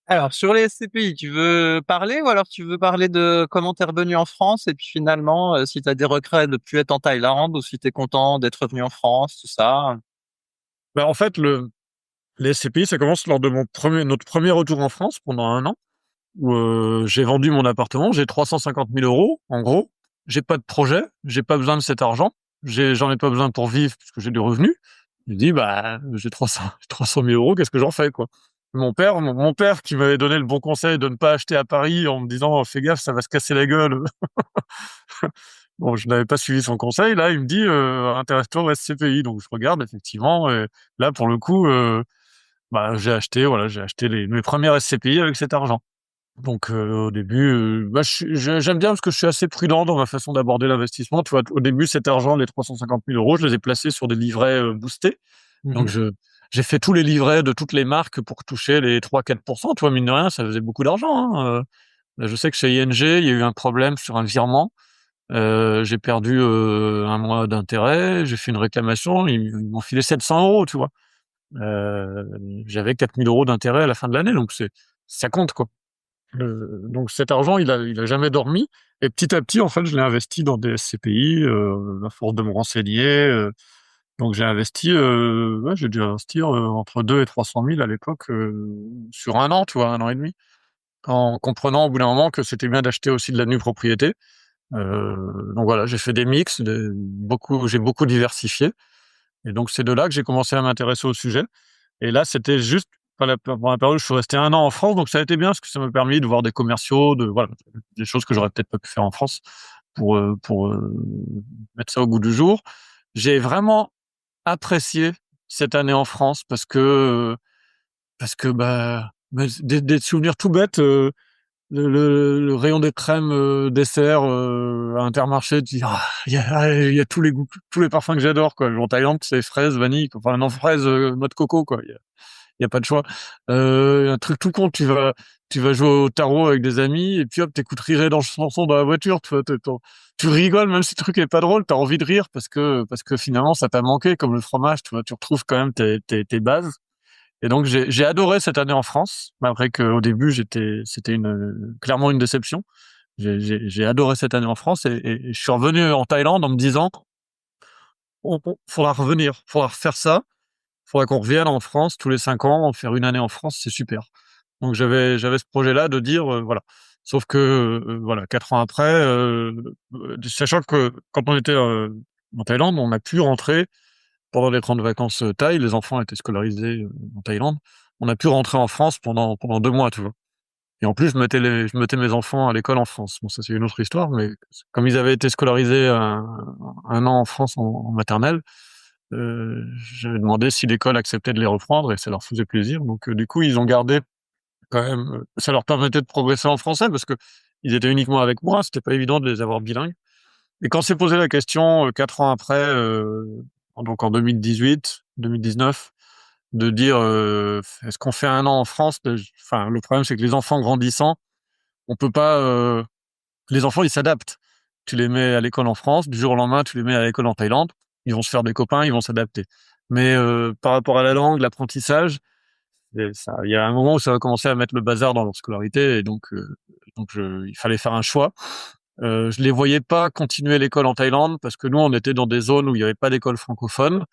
Alors, sur les SCPI, tu veux parler ou alors tu veux parler de comment t'es revenu en France et puis finalement, si tu as des regrets de ne plus être en Thaïlande ou si tu es content d'être revenu en France, tout ça.
En fait, les SCPI, ça commence lors de notre premier retour en France pendant un an, où j'ai vendu mon appartement, j'ai 350 000 euros, en gros. J'ai pas de projet, j'ai pas besoin de cet argent, j'en ai pas besoin pour vivre puisque j'ai des revenus. Je me dis, bah, j'ai 300 000 euros, qu'est-ce que j'en fais, quoi? Mon père qui m'avait donné le bon conseil de ne pas acheter à Paris en me disant, fais gaffe, ça va se casser la gueule. Bon, je n'avais pas suivi son conseil. Là, il me dit, intéresse-toi au SCPI. Donc, je regarde, effectivement. Et là, pour le coup, bah, j'ai acheté mes premières SCPI avec cet argent. Donc, au début, bah, j'aime bien parce que je suis assez prudent dans ma façon d'aborder l'investissement. Tu vois, au début, cet argent, les 350 000 euros, je les ai placés sur des livrets boostés. Donc,
Mhm.
j'ai fait tous les livrets de toutes les marques pour toucher les 3-4%. Tu vois, mine de rien, ça faisait beaucoup d'argent, hein. Là, je sais que chez ING, il y a eu un problème sur un virement. J'ai perdu un mois d'intérêt. J'ai fait une réclamation. Ils m'ont filé 700 euros, tu vois. Euh, J'avais 4 000 euros d'intérêt à la fin de l'année. Donc, ça compte, quoi. Donc cet argent, il a jamais dormi. Et petit à petit, en fait, je l'ai investi dans des SCPI, à force de me renseigner. Donc j'ai dû investir entre 2 et 300 000 à l'époque, sur un an, tu vois, un an et demi, en comprenant au bout d'un moment que c'était bien d'acheter aussi de la nue propriété. Donc voilà, j'ai fait des mix, j'ai beaucoup diversifié. Et donc c'est de là que j'ai commencé à m'intéresser au sujet. Et là, c'était juste pendant la période où je suis resté un an en France, donc ça a été bien parce que ça m'a permis de voir des commerciaux, voilà, des choses que j'aurais peut-être pas pu faire en France pour mettre ça au goût du jour. J'ai vraiment apprécié cette année en France parce que bah, des souvenirs tout bêtes. Le rayon des crèmes dessert à Intermarché, tu dis ah, il y a tous les goûts, tous les parfums que j'adore, quoi. En Thaïlande, c'est fraise, vanille, quoi. Enfin non, fraise, noix de coco, quoi. Il y a pas de choix. Un truc tout con, tu vas jouer au tarot avec des amis et puis hop, t'écoutes rire et dans chanson dans la voiture, tu rigoles même si le truc est pas drôle, t'as envie de rire parce que finalement ça t'a manqué comme le fromage, tu vois, tu retrouves quand même tes bases. Et donc j'ai adoré cette année en France, malgré qu'au début c'était clairement une déception. J'ai adoré cette année en France et je suis revenu en Thaïlande en me disant, faudra revenir, faudra refaire ça, faudra qu'on revienne en France tous les 5 ans, faire une année en France, c'est super. Donc j'avais ce projet-là de dire voilà. Sauf que voilà, 4 ans après, sachant que quand on était en Thaïlande, on a pu rentrer pendant les grandes vacances thaï, les enfants étaient scolarisés en Thaïlande. On a pu rentrer en France pendant 2 mois, tu vois. Et en plus, je mettais mes enfants à l'école en France. Bon, ça c'est une autre histoire, mais comme ils avaient été scolarisés un an en France en maternelle, j'avais demandé si l'école acceptait de les reprendre et ça leur faisait plaisir. Donc du coup, ils ont gardé quand même. Ça leur permettait de progresser en français parce que ils étaient uniquement avec moi. C'était pas évident de les avoir bilingues. Et quand s'est posé la question 4 ans après, donc en 2018, 2019, de dire est-ce qu'on fait un an en France? Enfin, le problème c'est que les enfants grandissant, on peut pas. Les enfants ils s'adaptent. Tu les mets à l'école en France, du jour au lendemain tu les mets à l'école en Thaïlande, ils vont se faire des copains, ils vont s'adapter. Mais par rapport à la langue, l'apprentissage, il y a un moment où ça va commencer à mettre le bazar dans leur scolarité et il fallait faire un choix. Je les voyais pas continuer l'école en Thaïlande parce que nous, on était dans des zones où il y avait pas d'école francophone.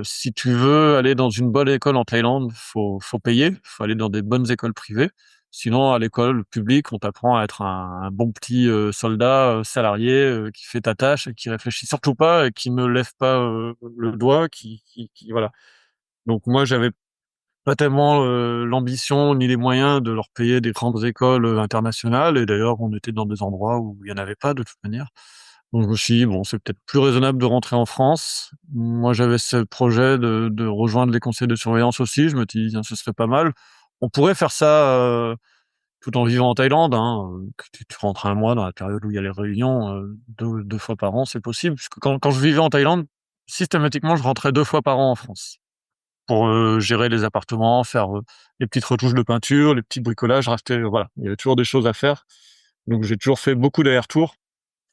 Si tu veux aller dans une bonne école en Thaïlande, faut payer, faut aller dans des bonnes écoles privées. Sinon, à l'école publique, on t'apprend à être un bon petit soldat salarié qui fait ta tâche et qui réfléchit surtout pas et qui ne lève pas le doigt, voilà. Donc moi, j'avais pas tellement l'ambition ni les moyens de leur payer des grandes écoles internationales. Et d'ailleurs, on était dans des endroits où il y en avait pas de toute manière. Donc je me suis dit, bon, c'est peut-être plus raisonnable de rentrer en France. Moi, j'avais ce projet de rejoindre les conseils de surveillance aussi. Je me suis dit, tiens, ce serait pas mal. On pourrait faire ça tout en vivant en Thaïlande, hein. Que tu rentres un mois dans la période où il y a les réunions, deux fois par an, c'est possible. Puisque quand je vivais en Thaïlande, systématiquement, je rentrais 2 fois par an en France pour gérer les appartements, faire les petites retouches de peinture, les petits bricolages, racheter, voilà. Il y avait toujours des choses à faire. Donc j'ai toujours fait beaucoup d'allers-retours.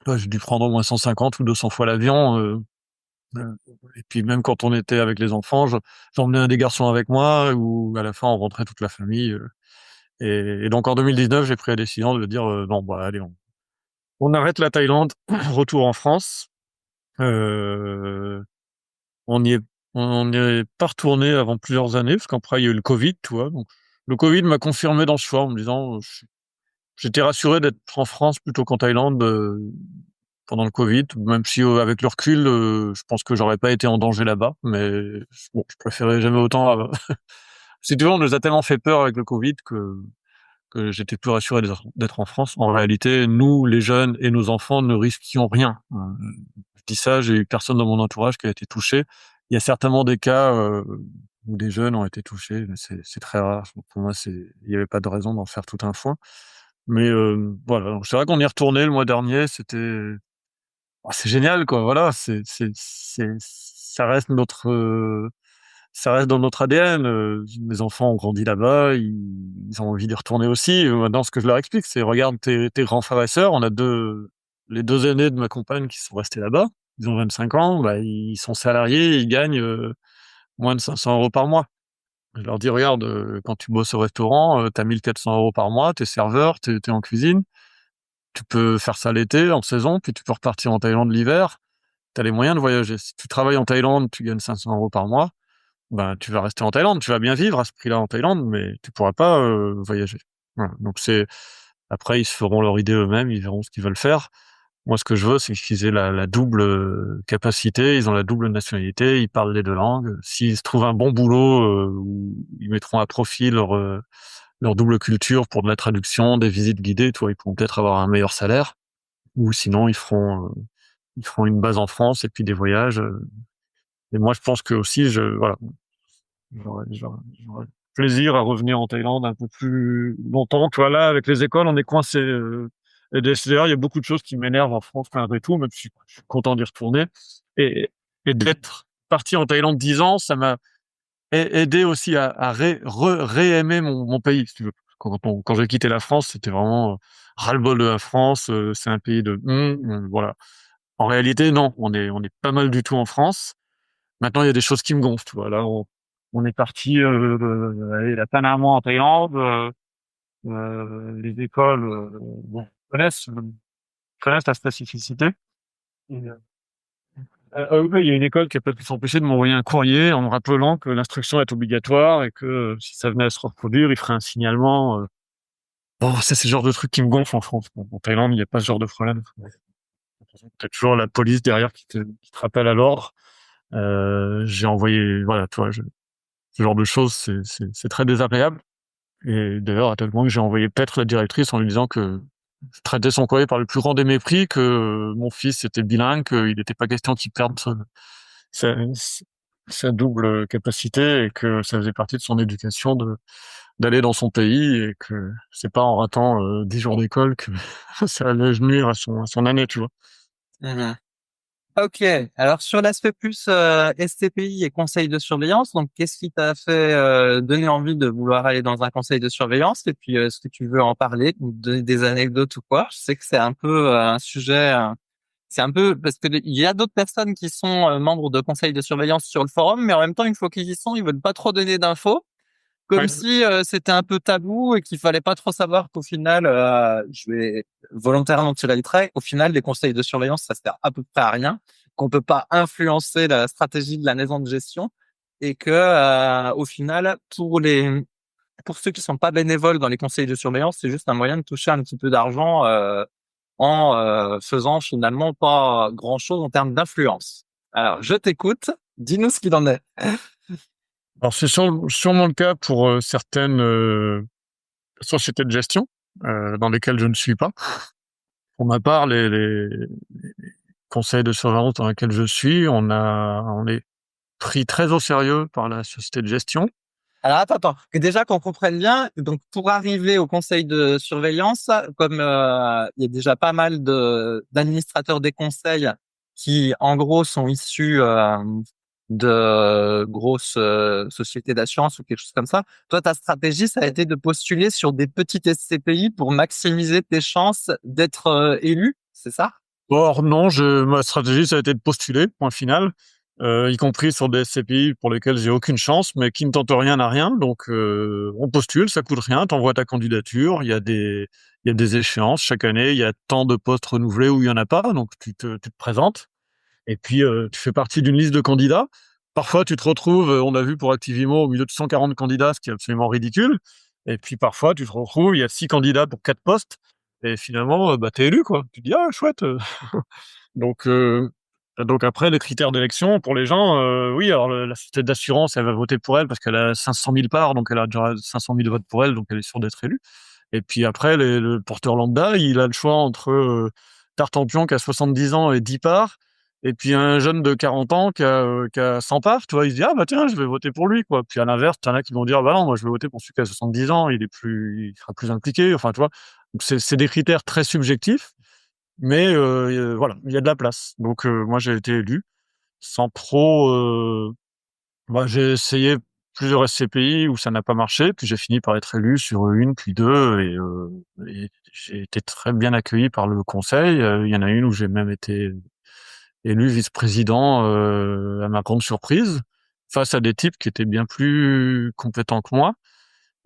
Ouais, j'ai dû prendre au moins 150 ou 200 fois l'avion. Euh, et puis même quand on était avec les enfants, j'emmenais un des garçons avec moi, ou à la fin on rentrait toute la famille. Et donc en 2019, j'ai pris la décision de dire non, bah allez, on arrête la Thaïlande, retour en France. Euh, on n'y est, on n'y est pas retourné avant plusieurs années, parce qu'après il y a eu le Covid, tu vois. Donc le Covid m'a confirmé dans ce choix en me disant, j'étais rassuré d'être en France plutôt qu'en Thaïlande pendant le Covid, même si avec le recul, je pense que j'aurais pas été en danger là-bas, mais bon, je préférais jamais autant. Si tu veux, on nous a tellement fait peur avec le Covid que j'étais plus rassuré d'être en France. En réalité, nous, les jeunes et nos enfants, ne risquions rien. Je dis ça, j'ai eu personne dans mon entourage qui a été touché. Il y a certainement des cas où des jeunes ont été touchés, mais c'est très rare. Pour moi, il n'y avait pas de raison d'en faire tout un foin. Mais voilà, donc c'est vrai qu'on y est retourné le mois dernier. C'est génial, quoi. Voilà, ça reste dans notre ADN. Mes enfants ont grandi là-bas, ils ont envie d'y retourner aussi. Maintenant, ce que je leur explique, c'est regarde tes grands frères et sœurs. Les deux aînés de ma compagne qui sont restés là-bas. Ils ont 25 ans, bah, ils sont salariés, ils gagnent moins de 500 euros par mois. Je leur dis, regarde, quand tu bosses au restaurant, t'as 1 400 € par mois, t'es serveur, t'es en cuisine. Tu peux faire ça l'été, en saison, puis tu peux repartir en Thaïlande l'hiver. T'as les moyens de voyager. Si tu travailles en Thaïlande, tu gagnes 500 € par mois, ben, tu vas rester en Thaïlande. Tu vas bien vivre à ce prix-là en Thaïlande, mais tu pourras pas voyager. Voilà. Donc après, ils se feront leur idée eux-mêmes, ils verront ce qu'ils veulent faire. Moi, ce que je veux, c'est qu'ils aient la double capacité, ils ont la double nationalité, ils parlent les deux langues. S'ils se trouvent un bon boulot où ils mettront à profit leur double culture pour de la traduction, des visites guidées, toi, ils pourront peut-être avoir un meilleur salaire. Ou sinon, ils feront une base en France et puis des voyages. Et moi, je pense que aussi, voilà, j'aurais plaisir à revenir en Thaïlande un peu plus longtemps. Tu vois, là, avec les écoles, on est coincé. Et d'ailleurs, il y a beaucoup de choses qui m'énervent en France malgré tout, même si je suis content d'y retourner. Et, et d'être parti en Thaïlande 10 ans, ça m'a aidé aussi à réaimer mon pays, si tu veux. Quand j'ai quitté la France, c'était vraiment ras-le-bol de la France. C'est un pays de voilà. En réalité, non, on est pas mal du tout en France. Maintenant, il y a des choses qui me gonflent, tu vois. Là, on est parti aller la Panama en Thaïlande. Les écoles bon, connaissent la spécificité. Et, oui, il y a une école qui a pas pu s'empêcher de m'envoyer un courrier en me rappelant que l'instruction est obligatoire et que si ça venait à se reproduire, il ferait un signalement. Bon, ça, c'est le genre de truc qui me gonfle en France. Bon, en Thaïlande, il n'y a pas ce genre de problème. T'as toujours la police derrière qui te rappelle à l'ordre. J'ai envoyé, voilà, tu vois, ce genre de choses, c'est très désagréable. Et d'ailleurs, à tel point que j'ai envoyé peut-être la directrice en lui disant que je traitais son courrier par le plus grand des mépris, que mon fils était bilingue, qu'il n'était pas question qu'il perde sa, sa double capacité et que ça faisait partie de son éducation d'aller dans son pays et que c'est pas en ratant 10 jours d'école que ça allait nuire à son année, tu vois.
Mhm. Ok, alors sur l'aspect plus STPI et conseil de surveillance, donc qu'est-ce qui t'a fait donner envie de vouloir aller dans un conseil de surveillance et puis est-ce que tu veux en parler, ou donner des anecdotes ou quoi? Je sais que c'est un peu un sujet, c'est un peu parce que il y a d'autres personnes qui sont membres de conseils de surveillance sur le forum, mais en même temps une fois qu'ils y sont, ils veulent pas trop donner d'infos comme
Ouais.
si c'était un peu tabou et qu'il fallait pas trop savoir qu'au final, je vais volontairement tirer le trait, au final, les conseils de surveillance, ça sert à peu près à rien, qu'on peut pas influencer la stratégie de la maison de gestion et que, au final, pour ceux qui sont pas bénévoles dans les conseils de surveillance, c'est juste un moyen de toucher un petit peu d'argent en faisant finalement pas grand-chose en termes d'influence. Alors, je t'écoute, dis-nous ce qu'il en est.
Alors c'est sûrement le cas pour certaines sociétés de gestion dans lesquelles je ne suis pas. Pour ma part, les conseils de surveillance dans lesquels je suis, on est pris très au sérieux par la société de gestion.
Alors attends, que déjà qu'on comprenne bien, donc pour arriver au conseil de surveillance, comme il y a déjà pas mal de d'administrateurs des conseils qui en gros sont issus de grosses sociétés d'assurance ou quelque chose comme ça. Toi, ta stratégie, ça a été de postuler sur des petites SCPI pour maximiser tes chances d'être élu, c'est ça?
Or non, ma stratégie, ça a été de postuler, point final, y compris sur des SCPI pour lesquels j'ai aucune chance, mais qui ne tentent rien n'a rien. Donc, on postule, ça coûte rien, t'envoies ta candidature, il y a des échéances chaque année, il y a tant de postes renouvelés ou il y en a pas, donc tu te présentes. Et puis, tu fais partie d'une liste de candidats. Parfois, tu te retrouves, on a vu pour Activimo, au milieu de 140 candidats, ce qui est absolument ridicule. Et puis, parfois, tu te retrouves, il y a 6 candidats pour 4 postes. Et finalement, bah, t'es élu, quoi. Tu te dis, ah, chouette. Donc, après, les critères d'élection, pour les gens, oui, alors la société d'assurance, elle va voter pour elle parce qu'elle a 500 000 parts, donc elle a déjà 500 000 votes pour elle, donc elle est sûre d'être élue. Et puis après, le porteur lambda, il a le choix entre Tartampion qui a 70 ans et 10 parts, et puis un jeune de 40 ans qui a 100 parts, tu vois, il se dit, ah bah tiens, je vais voter pour lui, quoi. Puis à l'inverse, t'en as qui vont dire, bah non, moi je vais voter pour celui qui a 70 ans, il sera plus impliqué, enfin, tu vois. Donc c'est des critères très subjectifs, mais voilà, il y a de la place. Donc moi j'ai été élu sans trop. Bah, j'ai essayé plusieurs SCPI où ça n'a pas marché, puis j'ai fini par être élu sur une, puis deux, et j'ai été très bien accueilli par le conseil. Il y en a une où j'ai même été élu vice-président à ma grande surprise, face à des types qui étaient bien plus compétents que moi.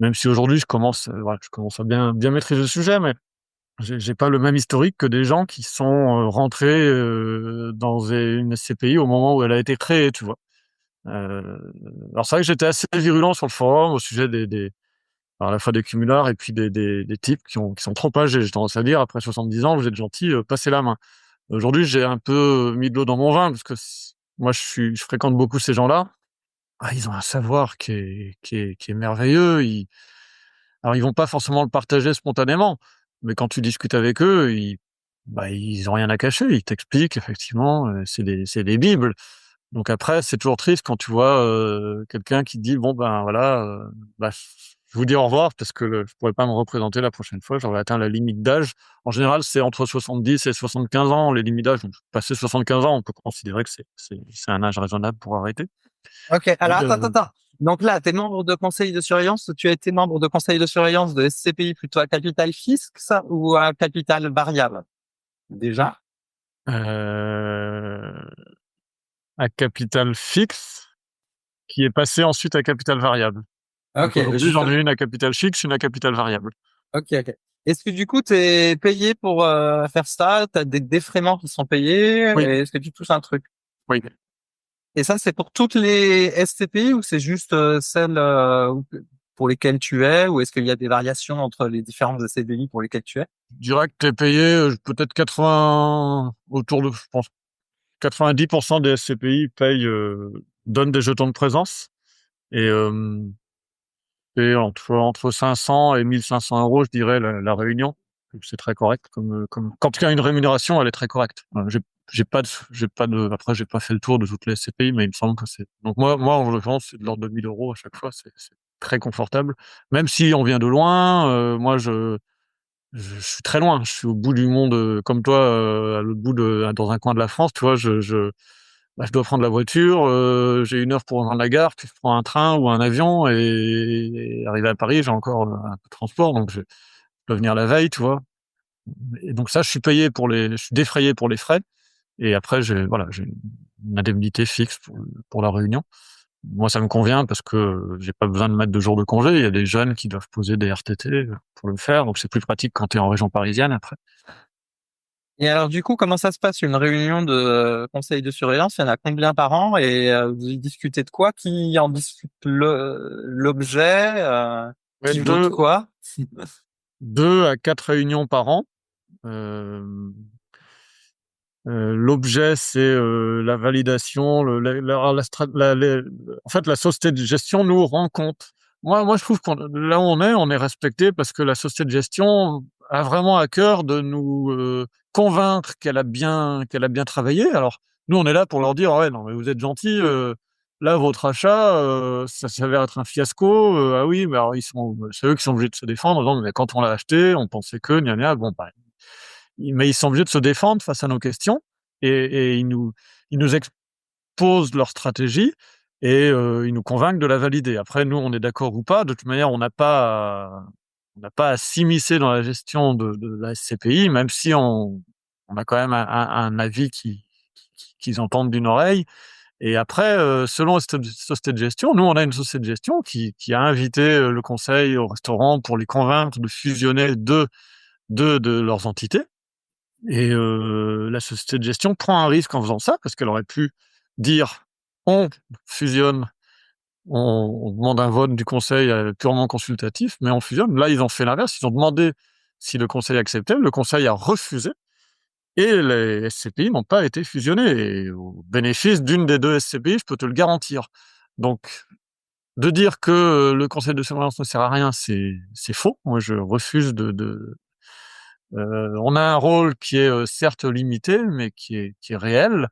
Même si aujourd'hui voilà, je commence à bien maîtriser le sujet, mais j'ai pas le même historique que des gens qui sont rentrés dans une SCPI au moment où elle a été créée, tu vois. Euh, alors c'est vrai que j'étais assez virulent sur le forum au sujet alors à la fois des cumulards et puis des types qui sont trop âgés. J'ai tendance à dire, après 70 ans, vous êtes gentils, passez la main. Aujourd'hui, j'ai un peu mis de l'eau dans mon vin parce que moi, je fréquente beaucoup ces gens-là. Ah, ils ont un savoir qui est merveilleux. Alors, ils vont pas forcément le partager spontanément, mais quand tu discutes avec eux, bah, ils ont rien à cacher. Ils t'expliquent, effectivement, c'est des bibles. Donc après, c'est toujours triste quand tu vois quelqu'un qui dit, bon, ben voilà, bah, je vous dis au revoir parce que je pourrais pas me représenter la prochaine fois, j'aurais atteint la limite d'âge. En général, c'est entre 70 et 75 ans, les limites d'âge. Donc, passé 75 ans, on peut considérer que c'est un âge raisonnable pour arrêter.
Ok,
Et,
alors attends. Donc là, tu es membre de conseil de surveillance, tu as été membre de conseil de surveillance de SCPI plutôt à capital fixe, ça, ou à capital variable? Déjà?
euh, à capital fixe, qui est passé ensuite à capital variable. Donc
Ok,
aujourd'hui, j'en ai une à capital fixe, une à capital variable.
ok. Est-ce que du coup, tu es payé pour faire ça? Tu as des défraiements qui sont payés?
Oui,
Et est-ce que tu touches un truc?
oui.
Et ça, c'est pour toutes les SCPI ou c'est juste celles pour lesquelles tu es? Ou est-ce qu'il y a des variations entre les différentes SCPI pour lesquelles tu es?
Je dirais que tu es payé peut-être je pense, 90% des SCPI donnent des jetons de présence. Et entre 500 et 1 500 euros, je dirais, la réunion. Donc, c'est très correct. Quand il y a une rémunération, elle est très correcte. Après, j'ai pas fait le tour de toutes les SCPI, mais il me semble que c'est. Donc moi, en l'occurrence, c'est de l'ordre de 1 000 euros à chaque fois. C'est très confortable. Même si on vient de loin, moi, je suis très loin. Je suis au bout du monde, comme toi, à l'autre bout dans un coin de la France. Tu vois, bah, je dois prendre la voiture. J'ai 1 heure pour rendre la gare, puis je prends un train ou un avion et arrivé à Paris, j'ai encore un peu de transport, donc je dois venir la veille, tu vois. Et donc ça, je suis défrayé pour les frais. Et après, j'ai une indemnité fixe pour la réunion. Moi, ça me convient parce que j'ai pas besoin de mettre de jours de congé. Il y a des jeunes qui doivent poser des RTT pour le faire, donc c'est plus pratique quand tu es en région parisienne après.
Et alors, du coup, comment ça se passe une réunion de conseil de surveillance? Il y en a combien par an et vous y discutez de quoi? Qui en discute l'objet?
Ouais,
Qui vote quoi?
2 à 4 réunions par an. Euh, L'objet, c'est la validation, la strat- en fait, la société de gestion nous rend compte. Moi, je trouve là où on est respecté parce que la société de gestion a vraiment à cœur de nous convaincre qu'elle a bien travaillé. Alors, nous, on est là pour leur dire, ouais, non, mais vous êtes gentils, là, votre achat, ça s'avère être un fiasco. Ah oui, mais alors, c'est eux qui sont obligés de se défendre. Non, mais quand on l'a acheté, on pensait que, gna gna, bon, bah, mais ils sont obligés de se défendre face à nos questions et ils nous exposent leur stratégie et ils nous convainquent de la valider. Après, nous, on est d'accord ou pas. De toute manière, on n'a pas à s'immiscer dans la gestion de la SCPI, même si on a quand même un avis qu'ils entendent d'une oreille. Et après, selon la société de gestion, nous, on a une société de gestion qui a invité le conseil au restaurant pour les convaincre de fusionner deux de leurs entités. Et la société de gestion prend un risque en faisant ça, parce qu'elle aurait pu dire on fusionne, on demande un vote du conseil purement consultatif, mais on fusionne. Là, ils ont fait l'inverse, ils ont demandé si le conseil acceptait, le conseil a refusé, et les SCPI n'ont pas été fusionnés, et au bénéfice d'une des deux SCPI, je peux te le garantir. Donc, de dire que le conseil de surveillance ne sert à rien, c'est faux. Moi, je refuse on a un rôle qui est certes limité, mais qui est réel.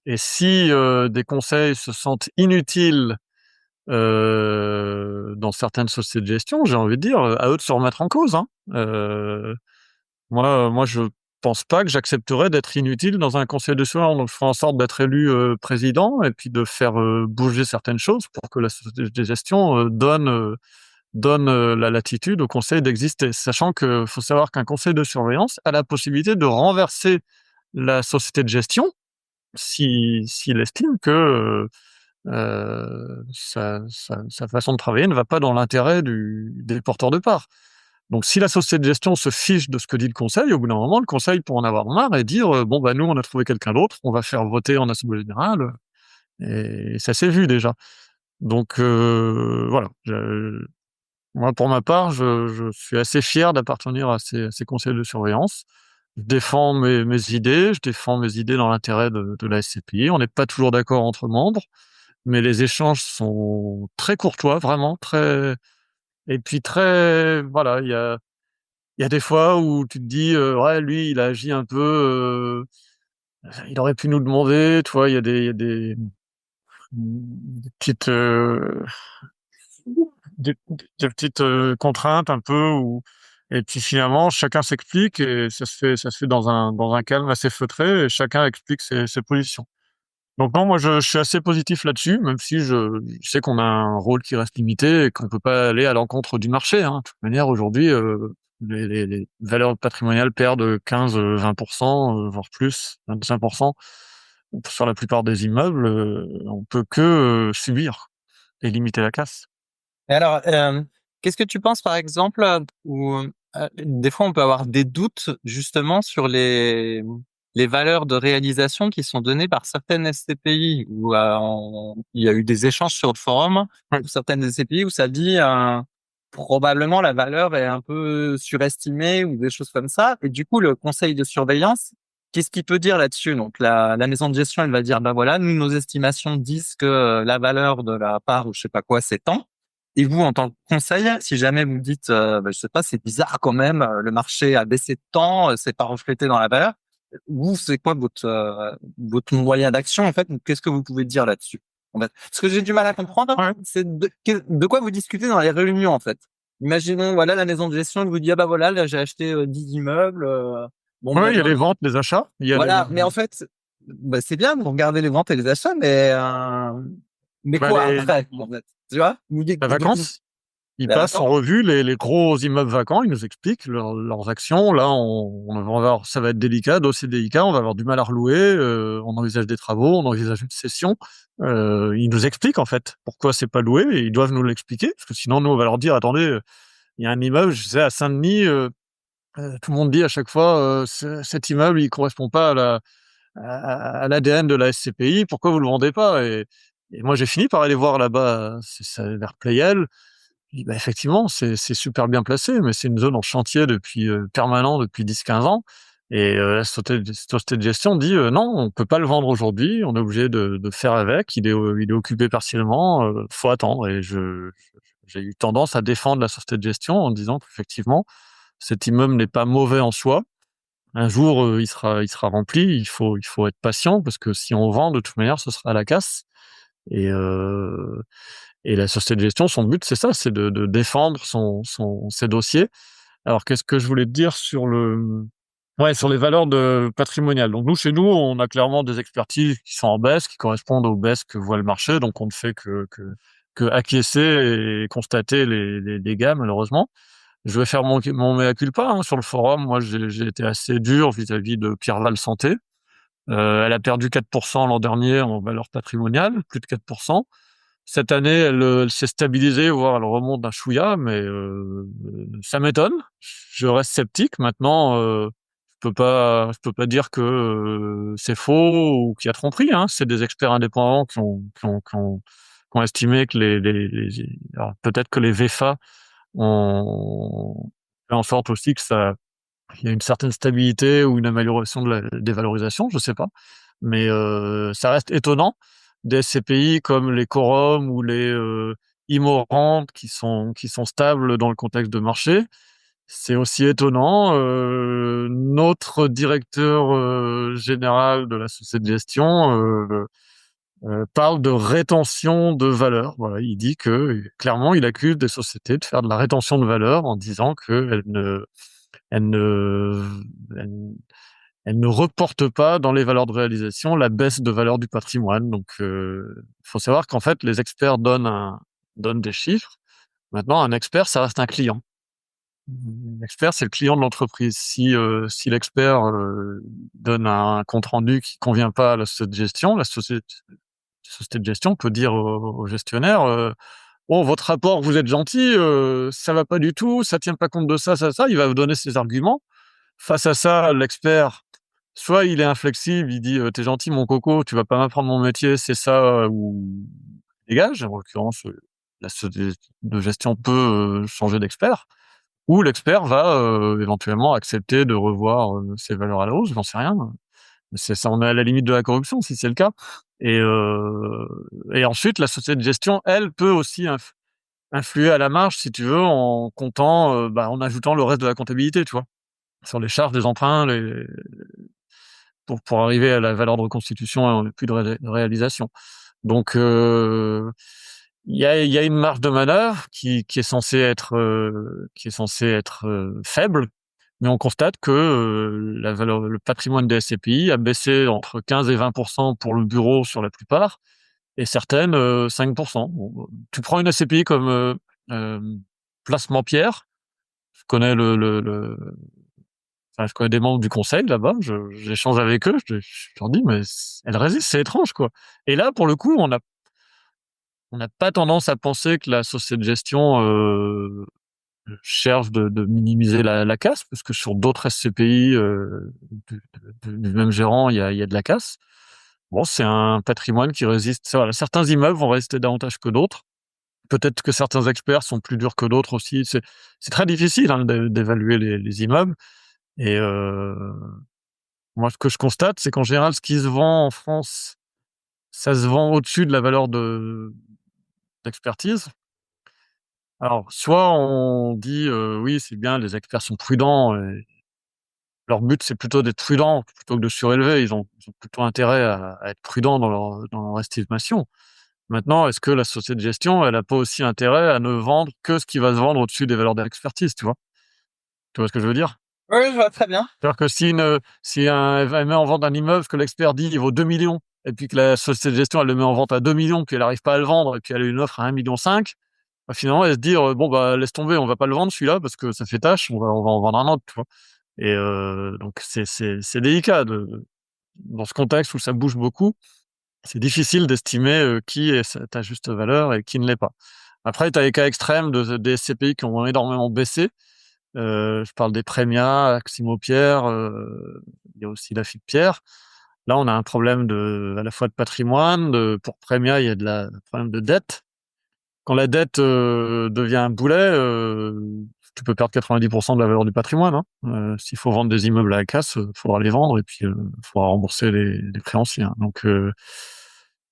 Et si des conseils se sentent inutiles dans certaines sociétés de gestion, j'ai envie de dire, à eux de se remettre en cause, hein. Moi, je pense pas que j'accepterais d'être inutile dans un conseil de surveillance. Donc, je ferai en sorte d'être élu président et puis de faire bouger certaines choses pour que la société de gestion donne la latitude au conseil d'exister. Sachant que faut savoir qu'un conseil de surveillance a la possibilité de renverser la société de gestion s'il estime que sa façon de travailler ne va pas dans l'intérêt des porteurs de parts. Donc, si la société de gestion se fiche de ce que dit le conseil, au bout d'un moment, le conseil peut en avoir marre et dire bon, bah, nous, on a trouvé quelqu'un d'autre, on va faire voter en assemblée générale. Et ça s'est vu déjà. Donc, voilà. Moi, pour ma part, je suis assez fier d'appartenir à ces conseils de surveillance. Je défends mes idées, je défends mes idées dans l'intérêt de la SCPI. On n'est pas toujours d'accord entre membres, mais les échanges sont très courtois, vraiment très. Et puis très, voilà, il y a des fois où tu te dis, ouais, lui, il a agi un peu, il aurait pu nous demander, tu vois, des petites, des petites contraintes un peu, et puis finalement, chacun s'explique et ça se fait dans un calme assez feutré et chacun explique ses positions. Donc non, moi je suis assez positif là-dessus, même si je sais qu'on a un rôle qui reste limité et qu'on peut pas aller à l'encontre du marché, hein. De toute manière, aujourd'hui, les valeurs patrimoniales perdent 15-20%, voire plus, 25% sur la plupart des immeubles. On peut que subir et limiter la casse.
Et alors, qu'est-ce que tu penses, par exemple, où des fois on peut avoir des doutes justement sur les valeurs de réalisation qui sont données par certaines SCPI, où il y a eu des échanges sur le forum,
Ouais.
où certaines SCPI où ça dit probablement la valeur est un peu surestimée ou des choses comme ça. Et du coup, le conseil de surveillance, qu'est-ce qu'il peut dire là-dessus? Donc la maison de gestion, elle va dire, bah voilà, nous, nos estimations disent que la valeur de la part ou je sais pas quoi, c'est tant. Et vous, en tant que conseil, si jamais vous me dites, bah, je sais pas, c'est bizarre quand même, le marché a baissé de temps, c'est pas reflété dans la valeur. Vous, c'est quoi votre moyen d'action en fait? Qu'est-ce que vous pouvez dire là-dessus? En fait, ce que j'ai du mal à comprendre,
Ouais.
c'est de quoi vous discutez dans les réunions en fait. Imaginons, voilà, la maison de gestion elle vous dit, ah bah voilà, là j'ai acheté 10 immeubles. Bon
Ouais,
ben
il y a les ventes, les achats, il y a
voilà, mais en fait, bah, c'est bien, vous regardez les ventes et les achats, mais
bah,
quoi après, en fait? Tu vois? Vous dites,
la
du coup,
vacance. Ils
la
passent en
vacance.
revue les gros immeubles vacants, ils nous expliquent leurs actions. Là, on va avoir, ça va être délicat, dossier délicat, on va avoir du mal à relouer, on envisage des travaux, on envisage une cession. Ils nous expliquent en fait pourquoi c'est pas loué et ils doivent nous l'expliquer parce que sinon nous on va leur dire attendez, il y a un immeuble, je sais à Saint-Denis, tout le monde dit à chaque fois cet immeuble il correspond pas à l'ADN de la SCPI, pourquoi vous le vendez pas? Et moi j'ai fini par aller voir là-bas, c'est vers Pleyel. Je dis, bah, effectivement, c'est super bien placé, mais c'est une zone en chantier depuis permanent depuis 10-15 ans. Et la société de gestion dit non, on peut pas le vendre aujourd'hui, on est obligé de faire avec. Il est occupé partiellement, faut attendre. Et j'ai eu tendance à défendre la société de gestion en disant qu'effectivement, cet immeuble n'est pas mauvais en soi. Un jour, il sera rempli. Il faut être patient parce que si on vend, de toute manière, ce sera à la casse. Et la société de gestion, son but, c'est ça, c'est de défendre ses dossiers. Alors, qu'est-ce que je voulais te dire ouais, sur les valeurs patrimoniales. Donc, nous, chez nous, on a clairement des expertises qui sont en baisse, qui correspondent aux baisses que voit le marché. Donc, on ne fait que acquiescer et constater les dégâts, malheureusement. Je vais faire mon mea culpa, hein, sur le forum. Moi, j'ai été assez dur vis-à-vis de Pierre Val Santé. Elle a perdu 4% l'an dernier en valeur patrimoniale, plus de 4%. Cette année, elle s'est stabilisée, voire elle remonte d'un chouïa, mais ça m'étonne. Je reste sceptique. Maintenant, je peux pas dire que c'est faux ou qu'il y a tromperie, hein. C'est des experts indépendants qui ont estimé que alors, peut-être que les VFA ont fait en sorte aussi que ça, il y a une certaine stabilité ou une amélioration des valorisations, je sais pas. Mais ça reste étonnant des SCPI comme les Quorum ou les Immorand qui sont stables dans le contexte de marché. C'est aussi étonnant. Notre directeur général de la société de gestion parle de rétention de valeur. Voilà, il dit que clairement, il accuse des sociétés de faire de la rétention de valeur en disant elles ne, elles, elles ne reportent pas dans les valeurs de réalisation la baisse de valeur du patrimoine. Donc, faut savoir qu'en fait, les experts donnent des chiffres. Maintenant, un expert, ça reste un client. L'expert, c'est le client de l'entreprise. Si l'expert donne un compte rendu qui convient pas à la société de gestion, la société de gestion peut dire au gestionnaire oh, votre rapport, vous êtes gentil, ça va pas du tout, ça tient pas compte de ça, ça, ça. Il va vous donner ses arguments. Face à ça, l'expert, soit il est inflexible, il dit t'es gentil mon coco, tu vas pas m'apprendre mon métier, c'est ça ou dégage. En l'occurrence, la société de gestion peut changer d'expert, ou l'expert va éventuellement accepter de revoir ses valeurs à la hausse, j'en sais rien. C'est ça, on est à la limite de la corruption si c'est le cas. Et, euh, et ensuite, la société de gestion, elle, peut aussi influer à la marge, si tu veux, en comptant, en ajoutant le reste de la comptabilité, tu vois, sur les charges des emprunts, pour arriver à la valeur de reconstitution et plus de réalisation. Donc, il y a une marge de manœuvre qui est censée être faible, mais on constate que la valeur, le patrimoine des SCPI a baissé entre 15 et 20% pour le bureau sur la plupart, et certaines 5%. Bon, tu prends une SCPI comme euh, Placement Pierre, je connais enfin, je connais des membres du conseil là-bas, j'échange avec eux, je leur dis mais elle résiste, c'est étrange quoi. Et là, pour le coup, on n'a pas tendance à penser que la société de gestion cherche de minimiser la casse, parce que sur d'autres SCPI du même gérant, il y a de la casse. Bon, c'est un patrimoine qui résiste. Voilà, certains immeubles vont résister davantage que d'autres. Peut-être que certains experts sont plus durs que d'autres aussi. C'est très difficile, hein, d'évaluer les immeubles. Et moi, ce que je constate, c'est qu'en général, ce qui se vend en France, ça se vend au-dessus de la valeur d'expertise. Alors, soit on dit oui, c'est bien, les experts sont prudents, et leur but c'est plutôt d'être prudents plutôt que de surélever. Ils ont plutôt intérêt à être prudents dans leur estimation. Maintenant, est-ce que la société de gestion, elle a pas aussi intérêt à ne vendre que ce qui va se vendre au-dessus des valeurs d'expertise, tu vois? Tu vois ce que je veux dire?
Oui, je vois très bien.
C'est-à-dire que elle met en vente un immeuble que l'expert dit il vaut 2 millions, et puis que la société de gestion, elle le met en vente à 2 millions, puis elle n'arrive pas à le vendre, et puis elle a une offre à 1,5 million, bah, finalement, elle se dit bon, bah, laisse tomber, on va pas le vendre celui-là parce que ça fait tâche, on va en vendre un autre, tu vois. Et donc, c'est délicat dans ce contexte où ça bouge beaucoup. C'est difficile d'estimer qui est à juste valeur et qui ne l'est pas. Après, tu as les cas extrêmes des SCPI qui ont énormément baissé. Je parle des Prémia, Aximo Pierre, il y a aussi la FIP Pierre. Là, on a un problème à la fois de patrimoine, pour Prémia, il y a un problème de dette. Quand la dette devient un boulet, tu peux perdre 90% de la valeur du patrimoine, hein. S'il faut vendre des immeubles à la casse, il faudra les vendre, et puis il faudra rembourser les créanciers, hein. Donc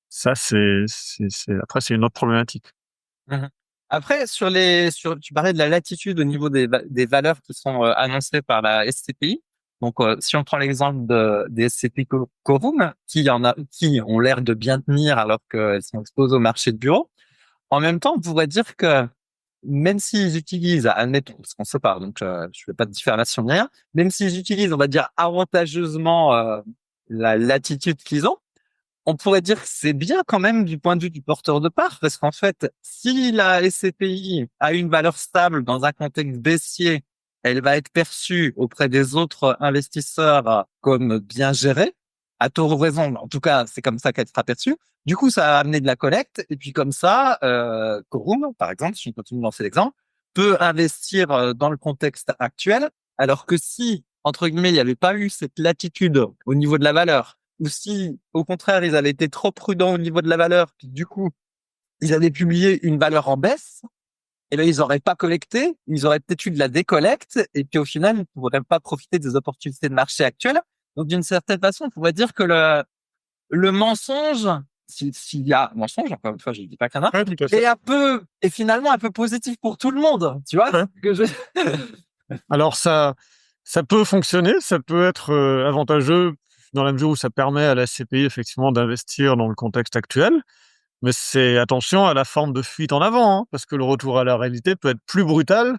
ça, après, c'est une autre problématique.
Mhm. Après, tu parlais de la latitude au niveau des valeurs qui sont annoncées par la SCPI. Donc, si on prend l'exemple des SCPI Quorum, qui ont l'air de bien tenir alors qu'elles sont exposées au marché de bureau. En même temps, on pourrait dire que même s'ils utilisent, admettons, parce qu'on se parle, donc je fais pas de diffamation ni rien, même s'ils utilisent, on va dire, avantageusement la latitude qu'ils ont, on pourrait dire que c'est bien quand même du point de vue du porteur de part, parce qu'en fait, si la SCPI a une valeur stable dans un contexte baissier, elle va être perçue auprès des autres investisseurs comme bien gérée, à tort ou raison. En tout cas, c'est comme ça qu'elle sera perçue. Du coup, ça a amené de la collecte, et puis comme ça, Quorum, par exemple, si on continue dans cet exemple, peut investir dans le contexte actuel, alors que si, entre guillemets, il n'y avait pas eu cette latitude au niveau de la valeur, ou si, au contraire, ils avaient été trop prudents au niveau de la valeur, puis du coup, ils avaient publié une valeur en baisse, et ben ils auraient pas collecté, ils auraient peut-être eu de la décollecte, et puis au final, ils ne pourraient pas profiter des opportunités de marché actuelles. Donc, d'une certaine façon, on pourrait dire que le mensonge, s'il y a mensonge, encore une fois, je ne dis pas qu'il y en a,
Ouais, tout à fait.
est finalement un peu positif pour tout le monde, tu vois?
Ouais.
Que je...
Alors ça peut fonctionner, ça peut être avantageux dans la mesure où ça permet à la CPI effectivement d'investir dans le contexte actuel, mais c'est attention à la forme de fuite en avant, hein, parce que le retour à la réalité peut être plus brutal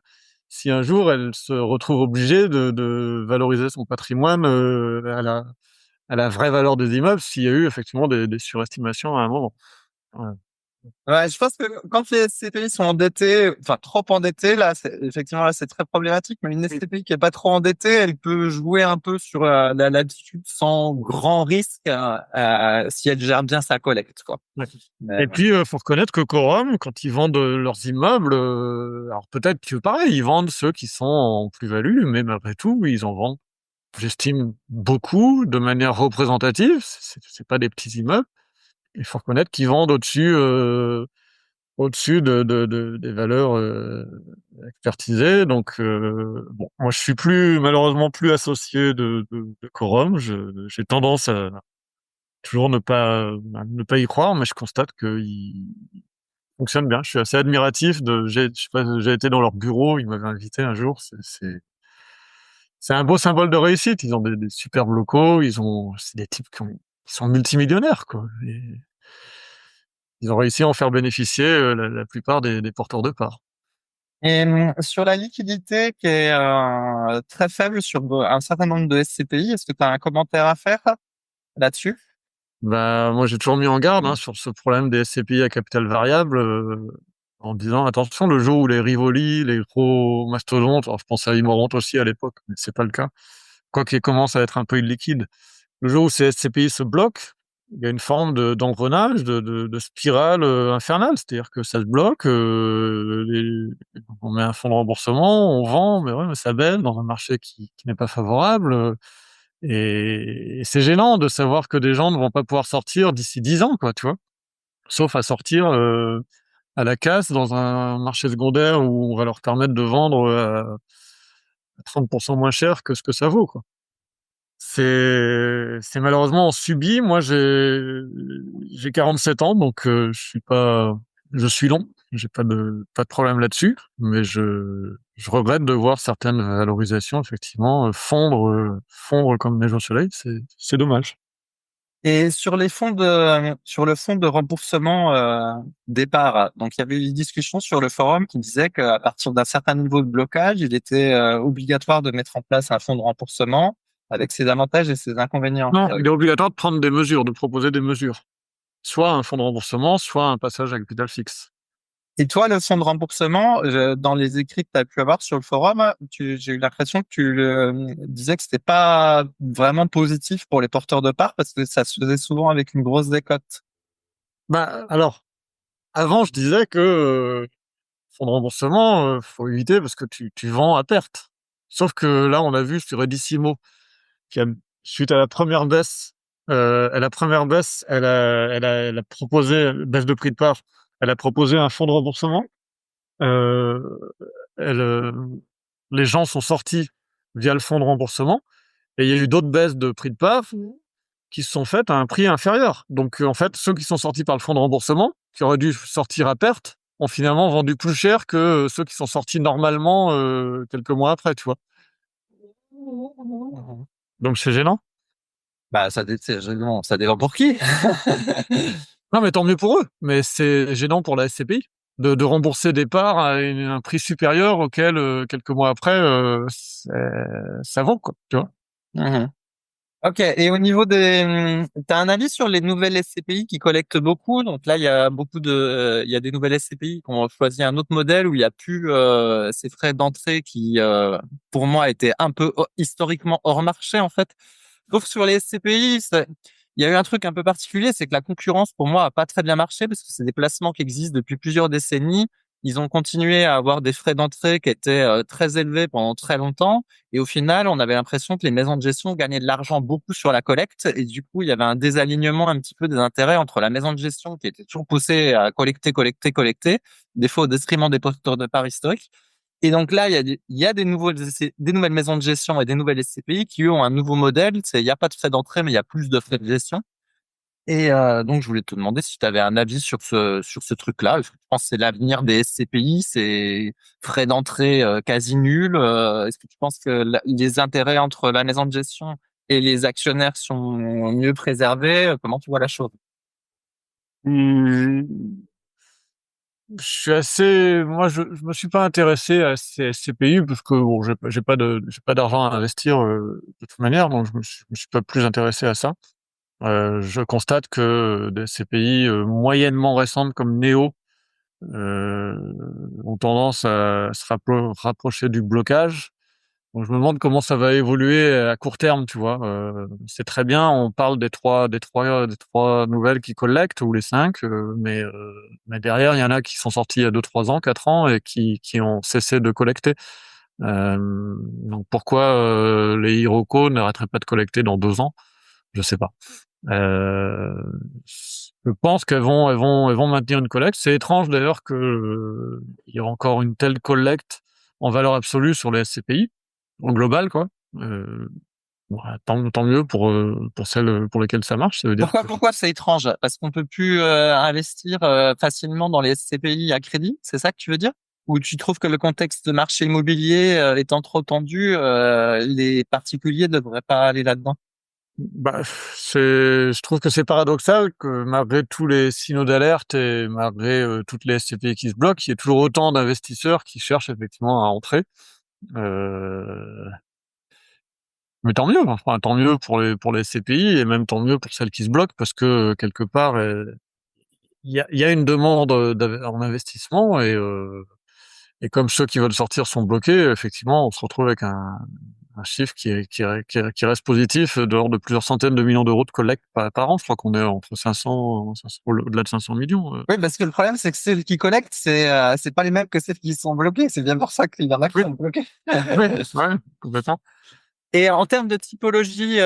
si un jour elle se retrouve obligée de valoriser son patrimoine à la vraie valeur des immeubles s'il y a eu effectivement des surestimations à un moment. Ouais.
Ouais, je pense que quand les SCPI sont endettés, enfin trop endettés, là, effectivement, là, c'est très problématique. Mais une SCPI qui est pas trop endettée, elle peut jouer un peu sur la latitude sans grand risque si elle gère bien sa collecte, quoi.
Ouais.
Mais,
Et puis, faut reconnaître que Quorum, quand ils vendent leurs immeubles, alors peut-être que pareil, ils vendent ceux qui sont en plus-value, mais malgré tout, ils en vendent, j'estime, beaucoup, de manière représentative. C'est pas des petits immeubles. Il faut reconnaître qu'ils vendent au-dessus des valeurs expertisées. Donc, bon, moi, je suis malheureusement plus associé de Quorum. J'ai tendance à toujours ne pas y croire, mais je constate qu'ils fonctionne bien. Je suis assez admiratif je sais pas, j'ai été dans leur bureau, ils m'avaient invité un jour. C'est un beau symbole de réussite. Ils ont des superbes locaux. C'est des types qui sont multimillionnaires, quoi. Et ils ont réussi à en faire bénéficier la plupart des porteurs de parts.
et sur la liquidité qui est très faible sur un certain nombre de SCPI, est-ce que tu as un commentaire à faire là-dessus?
Bah, moi, j'ai toujours mis en garde hein, sur ce problème des SCPI à capital variable, en disant attention, le jour où les Rivoli, les gros mastodontes, alors je pensais à Immorente aussi à l'époque, mais c'est pas le cas, quoiqu'ils commencent à être un peu illiquides. Le jour où ces SCPI se bloquent, il y a une forme d'engrenage, de spirale infernale. C'est-à-dire que ça se bloque, on met un fonds de remboursement, on vend, mais ouais, mais ça baisse dans un marché qui n'est pas favorable. Et c'est gênant de savoir que des gens ne vont pas pouvoir sortir d'ici 10 ans, quoi, tu vois. Sauf à sortir à la casse dans un marché secondaire où on va leur permettre de vendre à 30% moins cher que ce que ça vaut, quoi. C'est malheureusement subi. Moi, j'ai 47 ans, donc je suis long. J'ai pas de problème là-dessus, mais je regrette de voir certaines valorisations effectivement fondre comme neige au soleil. C'est dommage.
Et sur le fonds de remboursement départ, donc il y avait eu une discussion sur le forum qui disait qu'à partir d'un certain niveau de blocage, il était obligatoire de mettre en place un fonds de remboursement avec ses avantages et ses inconvénients.
Non, il est obligatoire de prendre des mesures, de proposer des mesures, soit un fonds de remboursement, soit un passage à capital fixe.
Et toi, le fonds de remboursement, dans les écrits que tu as pu avoir sur le forum, j'ai eu l'impression que tu disais que c'était pas vraiment positif pour les porteurs de parts parce que ça se faisait souvent avec une grosse décote.
Bah alors, avant je disais que fonds de remboursement, faut éviter parce que tu vends à perte. Sauf que là, on a vu sur Edissimo qui a, suite à la première baisse, elle a proposé baisse de prix de part. Elle a proposé un fonds de remboursement. Euh, elle, les gens sont sortis via le fonds de remboursement et il y a eu d'autres baisses de prix de part qui se sont faites à un prix inférieur. Donc, en fait, ceux qui sont sortis par le fonds de remboursement, qui auraient dû sortir à perte, ont finalement vendu plus cher que ceux qui sont sortis normalement quelques mois après, tu vois.
Mhm.
Donc, c'est gênant.
Bah, ça dépend pour qui.
Non, mais tant mieux pour eux. Mais c'est gênant pour la SCPI de rembourser des parts à un prix supérieur auquel, quelques mois après, ça vaut, quoi, tu vois.
Mhm. Ok, et au niveau des, t'as un avis sur les nouvelles SCPI qui collectent beaucoup? Donc là, il y a il y a des nouvelles SCPI qui ont choisi un autre modèle où il y a plus ces frais d'entrée qui, pour moi, étaient un peu historiquement hors marché en fait. Sauf sur les SCPI, il y a eu un truc un peu particulier, c'est que la concurrence pour moi a pas très bien marché parce que c'est des placements qui existent depuis plusieurs décennies. Ils ont continué à avoir des frais d'entrée qui étaient très élevés pendant très longtemps. Et au final, on avait l'impression que les maisons de gestion gagnaient de l'argent beaucoup sur la collecte. Et du coup, il y avait un désalignement un petit peu des intérêts entre la maison de gestion qui était toujours poussée à collecter, collecter, collecter, des fois au détriment des porteurs de parts historiques. Et donc là, il y a des nouvelles maisons de gestion et des nouvelles SCPI qui, eux, ont un nouveau modèle. Il n'y a pas de frais d'entrée, mais il y a plus de frais de gestion. Et donc, je voulais te demander si tu avais un avis sur sur ce truc-là. Est-ce que tu penses que c'est l'avenir des SCPI, c'est frais d'entrée quasi nuls? Est-ce que tu penses que les intérêts entre la maison de gestion et les actionnaires sont mieux préservés? Comment tu vois la chose?
Mmh, moi, je me suis pas intéressé à ces SCPI parce que bon, j'ai pas d'argent à investir de toute manière, donc je me suis pas plus intéressé à ça. Je constate que des CPI moyennement récentes comme Neo euh, ont tendance à se rapprocher du blocage. Donc je me demande comment ça va évoluer à court terme, tu vois. C'est très bien, on parle des trois nouvelles qui collectent ou les cinq, mais derrière il y en a qui sont sortis il y a 2, 3 ans, 4 ans et qui ont cessé de collecter. Donc pourquoi les Hiroko n'arrêteraient pas de collecter dans 2 ans? Je sais pas. Euh, je pense elles vont maintenir une collecte. C'est étrange d'ailleurs que il y ait encore une telle collecte en valeur absolue sur les SCPI, en global, quoi. Euh, voilà, tant mieux pour celles pour lesquelles ça marche. Ça veut dire que
Pourquoi c'est étrange? Parce qu'on peut plus investir facilement dans les SCPI à crédit, c'est ça que tu veux dire? Ou tu trouves que le contexte de marché immobilier étant trop tendu, les particuliers ne devraient pas aller là-dedans?
bah, je trouve que c'est paradoxal que malgré tous les signaux d'alerte et malgré toutes les SCPI qui se bloquent, il y ait toujours autant d'investisseurs qui cherchent effectivement à entrer. Euh, Mais tant mieux, enfin, tant mieux pour les CPI et même tant mieux pour celles qui se bloquent parce que quelque part, il y a une demande en investissement et comme ceux qui veulent sortir sont bloqués, effectivement, on se retrouve avec un chiffre qui reste positif de l'ordre de plusieurs centaines de millions d'euros de collecte par an. Je crois qu'on est entre 500 au-delà de 500 millions.
Oui, parce que le problème, c'est que celles qui collectent, c'est pas les mêmes que celles qui sont bloquées. C'est bien pour ça qu'il y en a qui
Oui,
sont bloquées.
oui, ouais, complètement.
Et en termes de typologie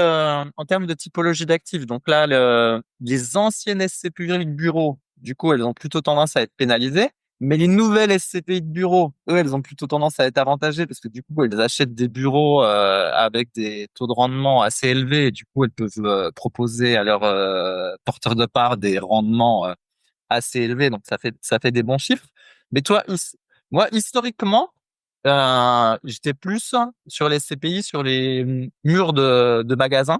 d'actifs, donc là, les anciennes SCPI de bureau, du coup, elles ont plutôt tendance à être pénalisées, mais les nouvelles SCPI de bureau, eux, elles ont plutôt tendance à être avantagées parce que du coup, elles achètent des bureaux avec des taux de rendement assez élevés et du coup, elles peuvent proposer à leurs porteurs de parts des rendements assez élevés, donc ça fait des bons chiffres. Mais toi, moi, historiquement, j'étais plus sur les CPI, sur les murs de magasins.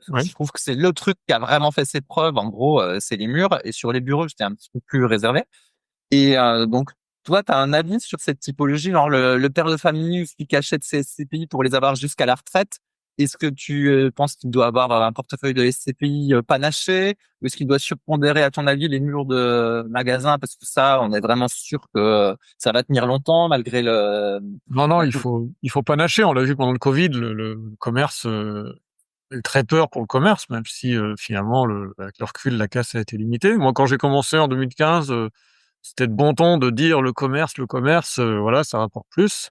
Oui.
Je trouve que c'est le truc qui a vraiment fait ses preuves. En gros, c'est les murs. Et sur les bureaux, j'étais un petit peu plus réservé. Et donc, toi, tu as un avis sur cette typologie, genre le père de famille ou celui qui achète ses SCPI pour les avoir jusqu'à la retraite. Est-ce que tu penses qu'il doit avoir un portefeuille de SCPI panaché ou est-ce qu'il doit surpondérer, à ton avis, les murs de magasins parce que ça, on est vraiment sûr que ça va tenir longtemps malgré
Non, non,
la
il faut pas nager. On l'a vu pendant le Covid, le commerce a eu très peur pour le commerce, même si finalement, avec le recul, la casse a été limitée. Moi, quand j'ai commencé en 2015, c'était de bon ton de dire le commerce, voilà, ça rapporte plus.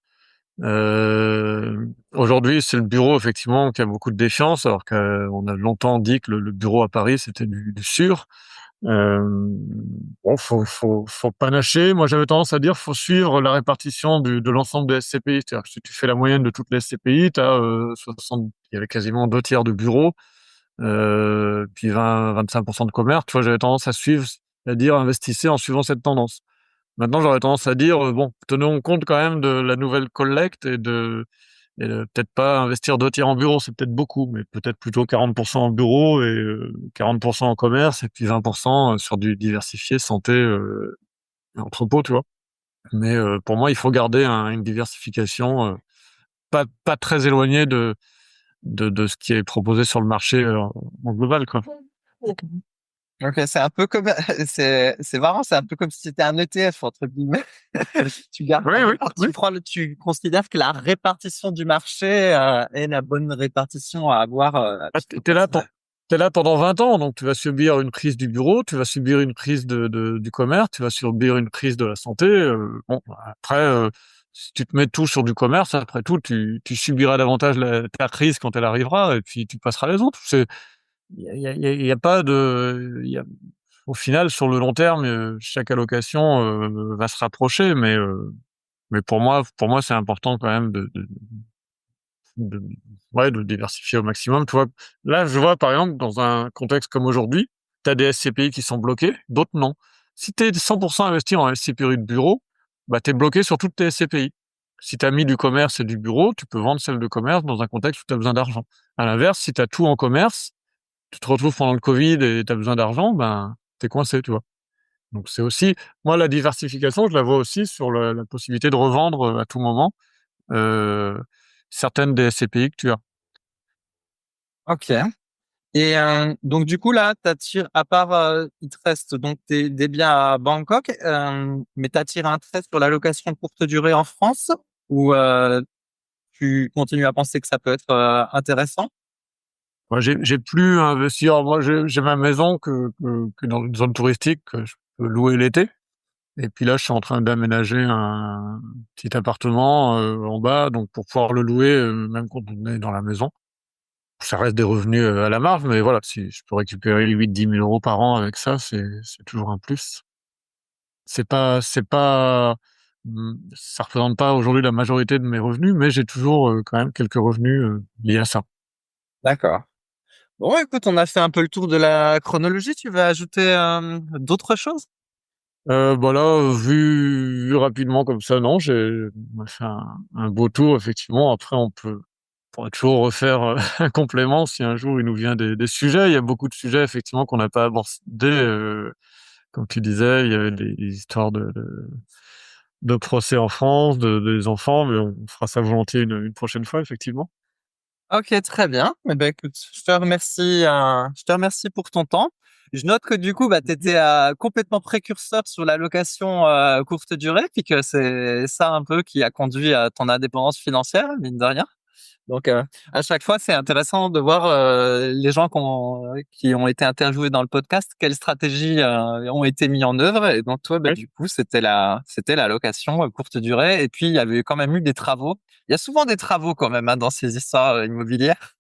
Aujourd'hui, c'est le bureau effectivement qui a beaucoup de défiance, alors qu'on a longtemps dit que le bureau à Paris c'était du sûr. Euh, bon, faut panacher. Moi, j'avais tendance à dire, faut suivre la répartition de l'ensemble des SCPI. C'est-à-dire que si tu fais la moyenne de toutes les SCPI, il y avait quasiment 2 tiers de bureaux, puis 25% de commerce. Tu vois, j'avais tendance à suivre, à dire, investissez en suivant cette tendance. Maintenant, j'aurais tendance à dire, bon, tenons compte quand même de la nouvelle collecte peut-être pas investir 2 tiers en bureau, c'est peut-être beaucoup, mais peut-être plutôt 40% en bureau et 40% en commerce et puis 20% sur du diversifié santé et entrepôt, tu vois. Mais pour moi, il faut garder une diversification pas très éloignée de ce qui est proposé sur le marché en global, quoi.
Ok, c'est un peu comme, c'est marrant, c'est un peu comme si c'était un ETF, entre guillemets. Tu gardes
Oui,
ta
oui,
part,
oui.
tu considères que la répartition du marché, est la bonne répartition à avoir,
Ah,
plutôt que ça.
t'es là pendant 20 ans, donc tu vas subir une crise du bureau, tu vas subir une crise du commerce, tu vas subir une crise de la santé. Bon, après, si tu te mets tout sur du commerce, après tout, tu subiras davantage ta crise quand elle arrivera, et puis tu passeras les autres. Il y a pas de, au final, sur le long terme, chaque allocation va se rapprocher, mais pour moi, c'est important quand même de, ouais, de diversifier au maximum. Tu vois, là, je vois par exemple dans un contexte comme aujourd'hui, tu as des SCPI qui sont bloqués, d'autres non. Si tu es 100% investi en SCPI de bureau, bah tu es bloqué sur toutes tes SCPI. Si tu as mis du commerce et du bureau, tu peux vendre celle de commerce dans un contexte où tu as besoin d'argent. À l'inverse, si tu as tout en commerce, tu te retrouves pendant le Covid et tu as besoin d'argent, ben tu es coincé, tu vois. Donc c'est aussi, moi, la diversification, je la vois aussi sur la possibilité de revendre à tout moment euh, certaines des SCPI que tu as.
Ok. Et donc du coup là, t'attires à part, il te reste donc des biens à Bangkok, mais t'attires un trait sur la location courte durée en France ou tu continues à penser que ça peut être intéressant?
Moi, j'ai plus investi. Alors, moi, j'ai ma maison que dans une zone touristique que je peux louer l'été. Et puis là, je suis en train d'aménager un petit appartement en bas, donc pour pouvoir le louer, même quand on est dans la maison. Ça reste des revenus à la marge, mais voilà, si je peux récupérer 8 10 000 euros par an avec ça, c'est toujours un plus. C'est pas, ça représente pas aujourd'hui la majorité de mes revenus, mais j'ai toujours quand même quelques revenus liés à ça.
D'accord. Bon, écoute, on a fait un peu le tour de la chronologie. Tu veux ajouter d'autres choses?
Bah là, vu rapidement comme ça, non, on a fait un beau tour, effectivement. Après, pourrait toujours refaire un complément si un jour il nous vient des sujets. Il y a beaucoup de sujets, effectivement, qu'on n'a pas abordés. Comme tu disais, il y avait des histoires de procès en France, des enfants, mais on fera ça volontiers une prochaine fois, effectivement.
Ok, très bien. Eh ben, écoute, je te remercie pour ton temps. Je note que du coup, bah, tu étais complètement précurseur sur la location courte durée, puis que c'est ça un peu qui a conduit à ton indépendance financière, mine de rien. Donc, à chaque fois, c'est intéressant de voir les gens qui ont été interviewés dans le podcast, quelles stratégies ont été mises en œuvre. Et donc, toi, bah,
Oui,
du coup, c'était la location courte durée. Et puis, il y avait quand même eu des travaux. Il y a souvent des travaux quand même, hein, dans ces histoires immobilières.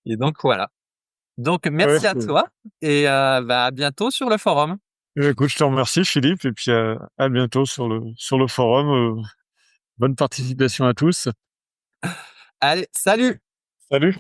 Et donc, voilà. Donc,
ouais.
merci à toi et bah, à bientôt sur le forum.
Écoute, je te remercie, Philippe, et puis à bientôt sur le forum. Bonne participation à tous.
Allez, salut!
Salut!